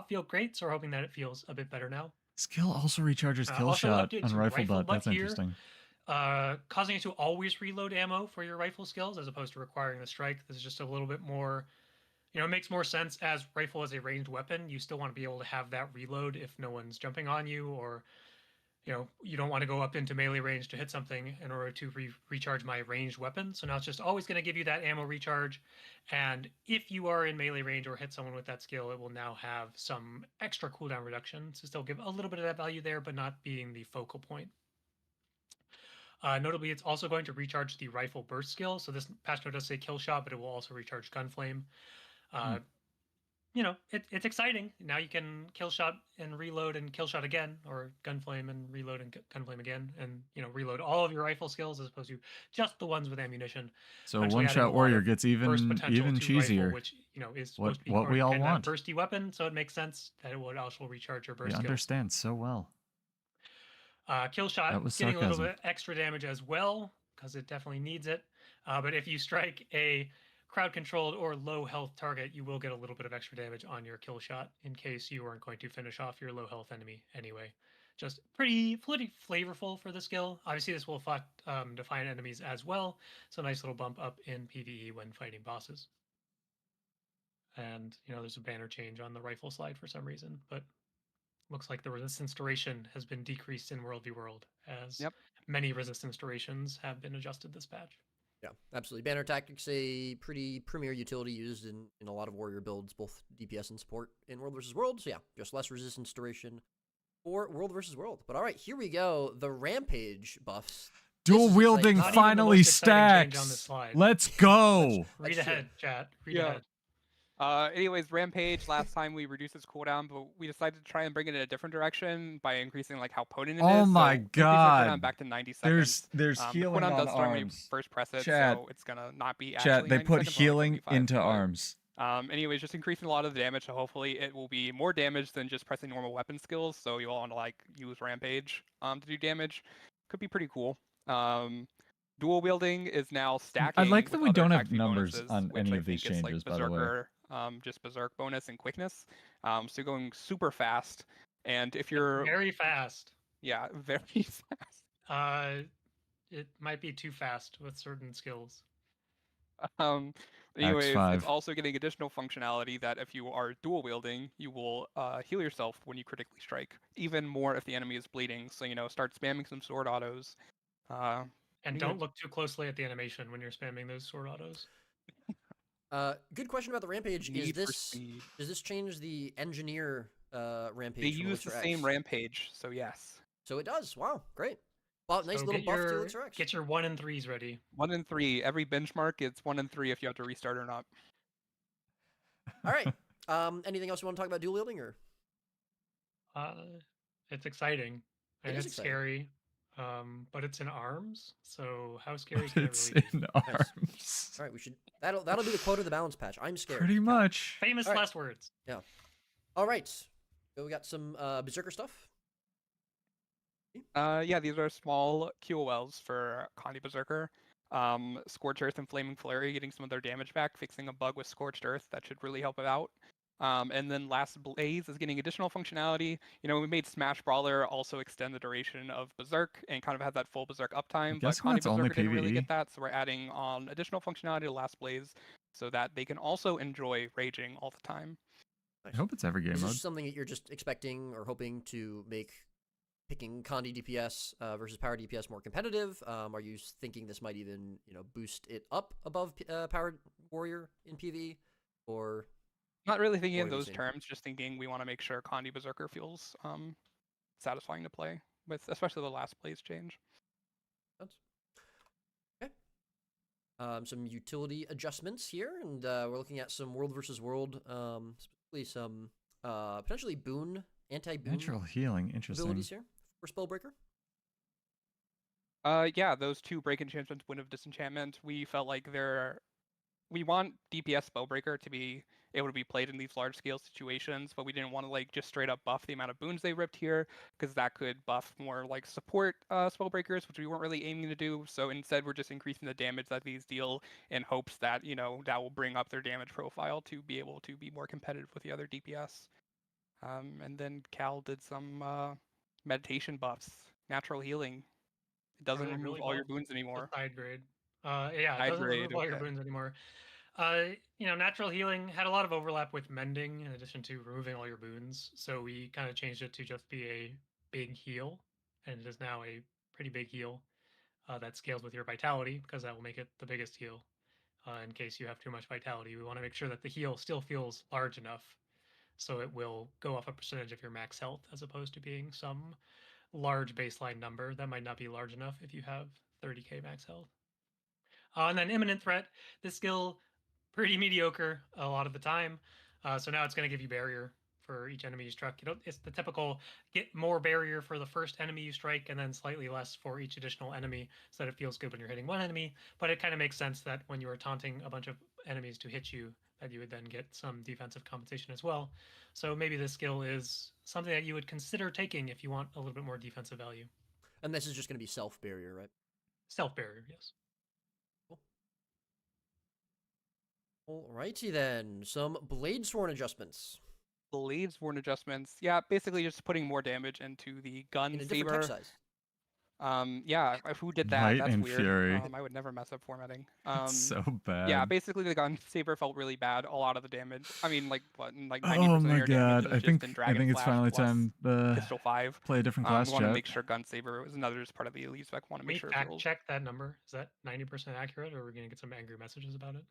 feel great. So we're hoping that it feels a bit better now. Skill also recharges kill shot on rifle butt. That's interesting. Causing it to always reload ammo for your rifle skills as opposed to requiring the strike. This is just a little bit more, it makes more sense as rifle as a ranged weapon. You still want to be able to have that reload if no one's jumping on you, or you don't want to go up into melee range to hit something in order to recharge my ranged weapon. So now it's just always going to give you that ammo recharge. And if you are in melee range or hit someone with that skill, it will now have some extra cooldown reduction to still give a little bit of that value there, but not being the focal point. Notably, it's also going to recharge the rifle burst skill. So this patch note does say kill shot, but it will also recharge gunflame. It's exciting. Now you can kill shot and reload and kill shot again, or gunflame and reload and gunflame again, and reload all of your rifle skills as opposed to just the ones with ammunition. So one shot warrior gets even cheesier, rifle, which is supposed to be what we all want. Bursty weapon, so it makes sense that it would also recharge your burst. We understand so well. Kill shot getting a little bit extra damage as well because it definitely needs it. But if you strike a crowd controlled or low health target, you will get a little bit of extra damage on your kill shot in case you weren't going to finish off your low health enemy anyway. Just pretty flavorful for the skill. Obviously, this will affect defiant enemies as well. So nice little bump up in PvE when fighting bosses. And there's a banner change on the rifle slide for some reason, but looks like the resistance duration has been decreased in World v World, as many resistance durations have been adjusted this patch. Yeah, absolutely. Banner Tactics, a pretty premier utility used in a lot of warrior builds, both DPS and support in World vs. World. So yeah, just less resistance duration for World vs. World. But all right, here we go. The Rampage buffs. Dual wielding finally stacks. Let's go. Read ahead, chat. Read ahead. Anyways, Rampage, last time we reduced its cooldown, but we decided to try and bring it in a different direction by increasing how potent it is. Oh my god. Back to 90 seconds. There's healing on does start arms. when you first press it, Chat. so it's gonna not be Chat, they put healing into arms. Anyways, just increasing a lot of the damage, so hopefully it will be more damage than just pressing normal weapon skills, so you'll want to use Rampage to do damage. Could be pretty cool. Dual wielding is now stacking. I like that we don't have numbers numbers on any of these changes, by the way. Just berserk bonus and quickness. So you're going super fast, and if you're very fast, yeah, very fast. It might be too fast with certain skills. Anyways, it's also getting additional functionality that if you are dual wielding, you will heal yourself when you critically strike, even more if the enemy is bleeding. So start spamming some sword autos. And don't look too closely at the animation when you're spamming those sword autos. Good question about the Rampage. Does this change the engineer Rampage? They use the same Rampage, so yes. So it does. Wow, great. Well, nice little buff to Elixir X. Get your 1 and 3s ready. 1 and 3. Every benchmark, it's 1 and 3 if you have to restart or not. All right. Anything else you want to talk about dual wielding, or? It's exciting. And it's scary. But it's in arms, so how scary can it really be? In arms. All right, we should. That'll be the quote of the balance patch. I'm scared. Pretty much. Famous last words. Yeah. All right. So we got some Berserker stuff. Yeah, these are small QOLs for Condi Berserker. Scorched Earth and Flaming Flurry getting some of their damage back, fixing a bug with Scorched Earth. That should really help it out. And then Last Blaze is getting additional functionality. We made Smash Brawler also extend the duration of Berserk and kind of have that full Berserk uptime. But Condi Berserker didn't really get that, so we're adding on additional functionality to Last Blaze so that they can also enjoy raging all the time. I hope it's every game mode. Is this something that you're just expecting or hoping to make picking Condi DPS versus Power DPS more competitive? Are you thinking this might even boost it up above Power Warrior in PvE, or? Not really thinking in those terms, just thinking we want to make sure Condi Berserker feels satisfying to play with, especially the Last Blaze change. Okay. some utility adjustments here, and we're looking at some world versus world, specifically some potentially boon, anti-boon Natural healing, interesting. abilities here for Spellbreaker. Yeah, those 2 break enchantments, Wind of Disenchantment, we felt like we want DPS Spellbreaker to be able to be played in these large-scale situations, but we didn't want to like just straight up buff the amount of boons they ripped here, because that could buff more like support Spellbreakers, which we weren't really aiming to do. So instead, we're just increasing the damage that these deal in hopes that, you know, that will bring up their damage profile to be able to be more competitive with the other DPS. And then Cal did some meditation buffs, natural healing. It doesn't remove really all your buff boons anymore. the side grade. Yeah, it Side doesn't grade, remove all your okay. boons anymore. You know, natural healing had a lot of overlap with mending in addition to removing all your boons. So we kind of changed it to just be a big heal, and it is now a pretty big heal that scales with your vitality, because that will make it the biggest heal. In case you have too much vitality, we want to make sure that the heal still feels large enough so it will go off a percentage of your max health, as opposed to being some large baseline number that might not be large enough if you have 30k max health. And then Imminent Threat, this skill, pretty mediocre a lot of the time. So now it's going to give you barrier for each enemy you strike. You know, it's the typical get more barrier for the first enemy you strike, and then slightly less for each additional enemy, so that it feels good when you're hitting one enemy. But it kind of makes sense that when you are taunting a bunch of enemies to hit you, that you would then get some defensive compensation as well. So maybe this skill is something that you would consider taking if you want a little bit more defensive value. And this is just going to be self barrier, right? Self barrier, yes. Alrighty then, some Bladesworn adjustments. Bladesworn adjustments, yeah, basically just putting more damage into the gun in a different saber. text size. Yeah, who did that? Light That's and weird. Fury. I would never mess up formatting. So bad. Yeah, basically the gun saber felt really bad. A lot of the damage. I mean, like what? Like 90% Oh of my your damage god! was just in Dragon I think it's Flash finally plus time Pistol 5. play a different class. We want to chat. make sure gun saber was another part of the elite spec. Want to make sure. Fact check that number. Is that 90% accurate, or are we gonna get some angry messages about it?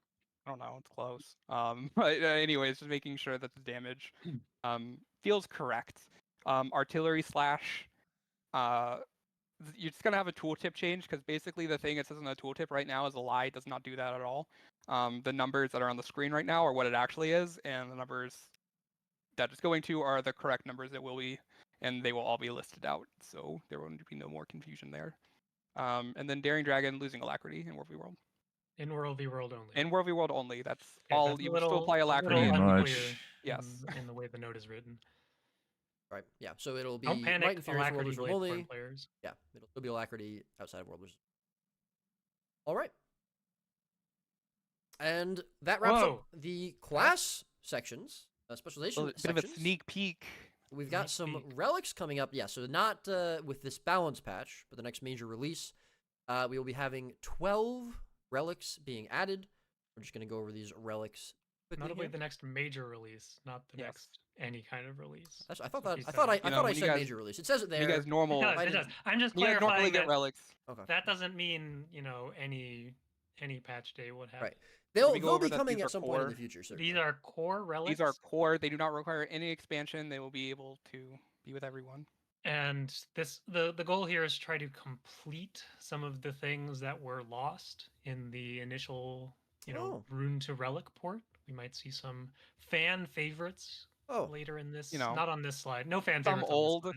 I don't know. It's close. But anyways, just making sure that the damage feels correct. Artillery slash. You're just gonna have a tooltip change, because basically the thing it says on the tooltip right now is a lie. It does not do that at all. The numbers that are on the screen right now are what it actually is, and the numbers that it's going to are the correct numbers it will be, and they will all be listed out. So there will be no more confusion there. And then Daring Dragon losing alacrity in World v World. In World v World only. In World v World only. That's okay, all. that's You still apply alacrity. Pretty much. Yes. In the way the note is written. Right. Yeah. So it'll be Don't panic. Might and Fury for World Alacrity versus Blade only. players. Yeah. It'll still be alacrity outside of World versus. All right. And that wraps up the class sections, specialization A bit sections. of a sneak peek. We've got some relics coming up. Yeah, so not with this balance patch, but the next major release. We will be having 12 relics being added. We're just going to go over these relics quickly. Notably, the next major release, not the next any kind of release. I thought I said major release. It says it there. You guys normal. It does. I'm just You guys normally clarifying get relics. Okay. That doesn't mean, you know, any patch day would have. Right. They'll be coming at some point in the future. Certainly. These are core relics. These are core. They do not require any expansion. They will be able to be with everyone. And the goal here is to try to complete some of the things that were lost in the initial, Rune to Relic port. We might see some fan favorites later in this. Not on this slide. No fan favorites. Some old,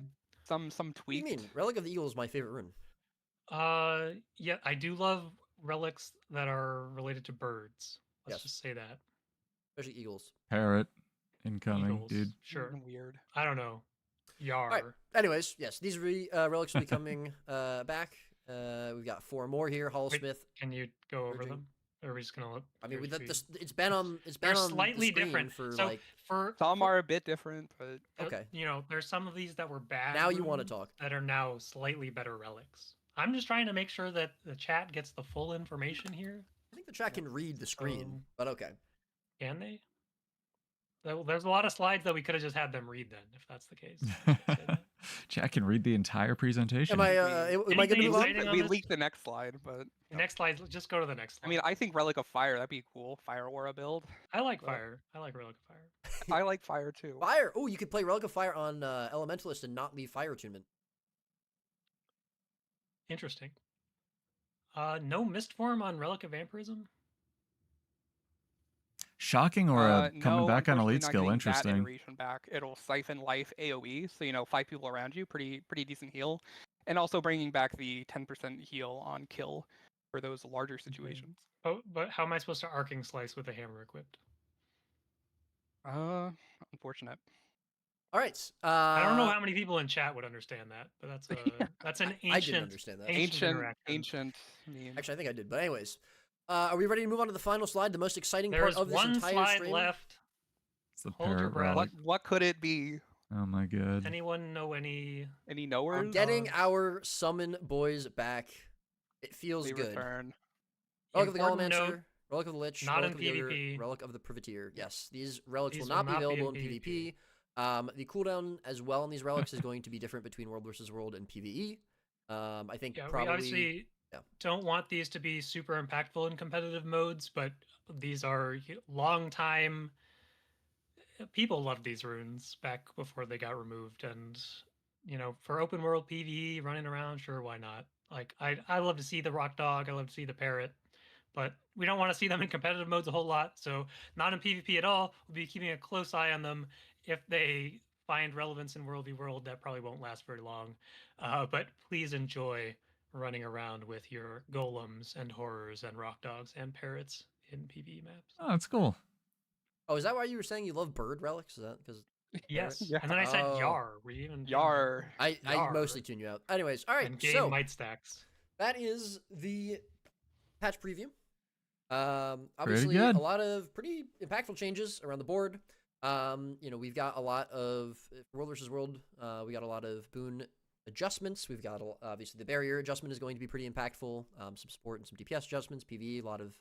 some tweaked. What do you mean? Relic of the Eagle is my favorite rune. Yeah, I do love relics that are related to birds. Let's just say that. Especially eagles. Parrot incoming, dude. Sure. Weird. I don't know. Yar. Right. Anyways, yes, these relics will be coming back. We've got 4 more here. Holosmith. Can you go over them? Or are we just gonna look? I mean, it's been on slightly the different for so like some are a bit different, but okay. There's some of these that were bad. Now you want to talk that are now slightly better relics. I'm just trying to make sure that the chat gets the full information here. I think the chat can read the screen, but okay. Can they? There's a lot of slides that we could have just had them read then, if that's the case. Chat can read the entire presentation. Am I going to move on? We leaked the next slide, but the next slide. Just go to the next slide. I mean, I think Relic of Fire. That'd be cool. Fire Aura build. I like fire. I like Relic of Fire. I like fire too. Fire. Oh, you could play Relic of Fire on Elementalist and not leave fire attunement. Interesting. No mist form on Relic of Vampirism. Shocking or coming No, back on unfortunately elite not skill. getting that Interesting. iteration back. It'll siphon life AoE, so 5 people around you, pretty decent heal, and also bringing back the 10% heal on kill for those larger situations. Oh, but how am I supposed to arcing slice with a hammer equipped? Unfortunate. All right. I don't know how many people in chat would understand that, but that's an ancient. I didn't understand that. Ancient meme. Actually, I think I did. But anyways, are we ready to move on to the final slide? The most exciting There's part of this entire one slide stream. left. It's the Hold your parrot breath. relic. What could it be? Oh my god. Anyone know any knowers? We're getting our summon boys back. It feels They good. return. Relic of the Important Elementalist, note, Relic of the Lich, not Relic in of the Ogre, PvP. Relic of the Privateer. Yes, these relics These will not be available in PvP. PvP. The cooldown as well on these relics is going to be different between World versus World and PvE. I think probably. We obviously don't want these to be super impactful in competitive modes, but these are long time. People loved these runes back before they got removed, and for open world PvE, running around, sure, why not? Like I love to see the rock dog, I love to see the parrot, but we don't want to see them in competitive modes a whole lot. So not in PvP at all. We'll be keeping a close eye on them. If they find relevance in World v World, that probably won't last very long. But please enjoy running around with your golems and horrors and rock dogs and parrots in PvE maps. Oh, that's cool. Oh, is that why you were saying you love bird relics? Is that because? Yes. Yeah. And then I said Yar. Were you even Yar? I mostly tune you out. Anyways, all right. And game so might stacks. that is the patch preview. Obviously, a lot of pretty impactful changes around the board. We've got a lot of World versus World. We got a lot of boon adjustments. We've got obviously the barrier adjustment is going to be pretty impactful. Some support and some DPS adjustments. PvE, a lot of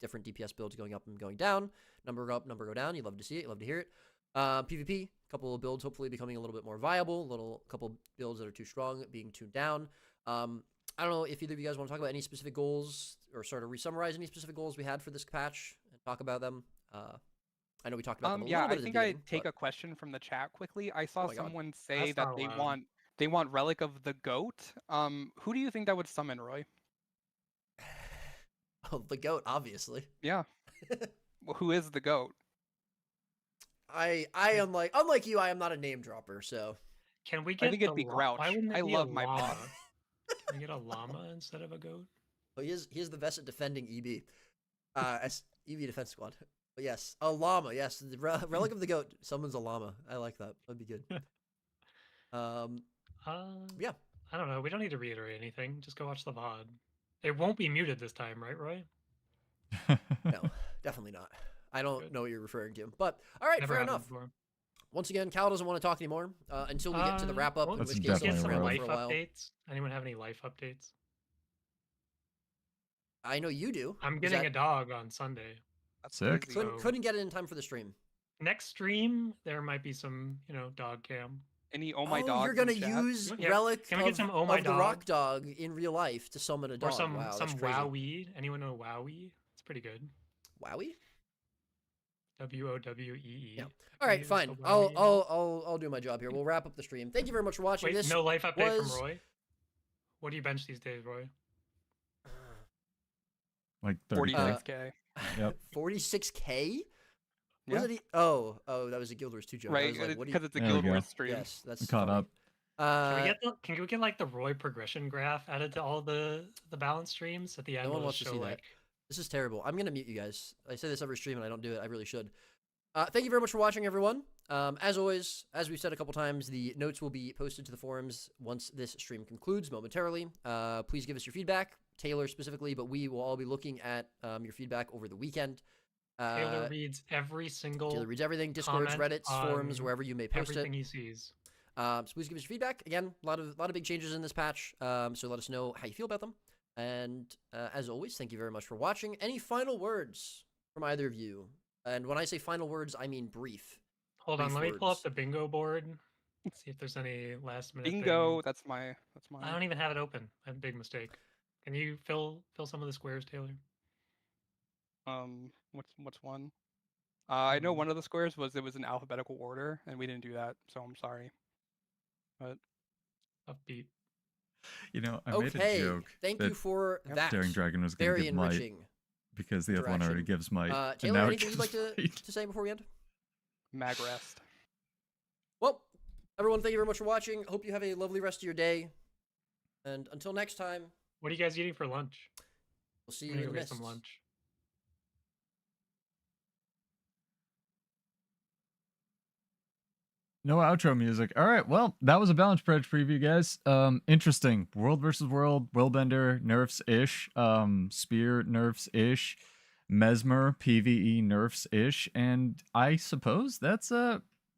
different DPS builds going up and going down. Number go up, number go down. You love to see it. You love to hear it. PvP, a couple of builds hopefully becoming a little bit more viable. Couple builds that are too strong being tuned down. I don't know if either of you guys want to talk about any specific goals or sort of re-summarize any specific goals we had for this patch and talk about them. I know we talked about them a little bit. I think I'd take a question from the chat quickly. I saw someone say that they want Relic of the Goat. Who do you think that would summon, Roy? Oh, the goat, obviously. Yeah. Well, who is the goat? I am unlike you. I am not a name dropper, so. Can we get? I think it'd be Grouch. Why wouldn't it I be love a my llama? boss. Can we get a llama instead of a goat? Oh, he is the Vesset defending EB, as EB defense squad. But yes, a llama. Yes, the Relic of the Goat summons a llama. I like that. That'd be good. Yeah. I don't know. We don't need to reiterate anything. Just go watch the VOD. It won't be muted this time, right, Roy? No, definitely not. I don't know what you're referring to. But all right, Never fair enough. Before. Once again, Cal doesn't want to talk anymore until we get to the wrap up. That's in which case, get some we'll life for a while. updates. Anyone have any life updates? I know you do. I'm getting a dog on Sunday. That's sick. Couldn't get it in time for the stream. Next stream, there might be some, dog cam. Any oh my dog? You're gonna use Relic Can we get some of the Rock Dog in real life to summon a dog. Or some Wowee. Anyone know Wowee? It's pretty good. Wowee? WOWEE. Yeah. All right, fine. I'll do my job here. We'll wrap up the stream. Thank you very much for watching. Wait, no life update from Roy. What do you bench these days, Roy? Like 46K. Yep. 46K? Yeah. Oh, that was a Guild Wars 2 joke. Right, because it's a Guild Wars stream. Yes, that's caught up. Can we get like the Roy progression graph added to all the balance streams at the end? No one wants to see that. This is terrible. I'm gonna mute you guys. I say this every stream and I don't do it. I really should. Thank you very much for watching, everyone. As always, as we've said a couple times, the notes will be posted to the forums once this stream concludes momentarily. Please give us your feedback, Taylor specifically, but we will all be looking at your feedback over the weekend. Taylor reads every single. Taylor reads everything. Discords, Reddits, forums, wherever you may post everything he sees. So please give us your feedback. Again, a lot of big changes in this patch. So let us know how you feel about them. And as always, thank you very much for watching. Any final words from either of you? And when I say final words, I mean brief. Hold on, let me pull up the bingo board. See if there's any last minute. Bingo. Thing. That's my. I don't even have it open. I have a big mistake. Can you fill some of the squares, Taylor? What's one? I know one of the squares was it was in alphabetical order, and we didn't do that, so I'm sorry. But upbeat. You know, I made a joke. Thank you for that. Daring Dragon was going to Very give enriching. might because the other one already gives might. Taylor, anything you'd like to say before we end? Mag rest. Well, everyone, thank you very much for watching. Hope you have a lovely rest of your day. And until next time. What are you guys eating for lunch? We'll see you in the get mist. some lunch. No outro music. All right, well, that was a Balance Pledge preview, guys. Interesting. World versus World, Willbender nerfs-ish, Spear nerfs-ish, Mesmer PvE nerfs-ish, and I suppose that's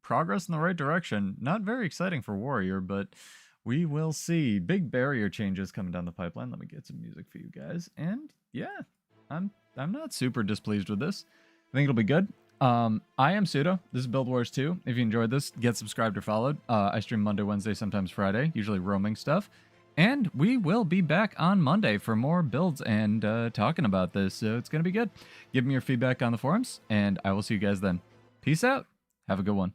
progress in the right direction. Not very exciting for Warrior, but we will see. Big barrier changes coming down the pipeline. Let me get some music for you guys. And yeah, I'm not super displeased with this. I think it'll be good. I am Pseudo. This is Build Wars 2. If you enjoyed this, get subscribed or followed. I stream Monday, Wednesday, sometimes Friday, usually roaming stuff. And we will be back on Monday for more builds and talking about this, so it's going to be good. Give me your feedback on the forums, and I will see you guys then. Peace out. Have a good one.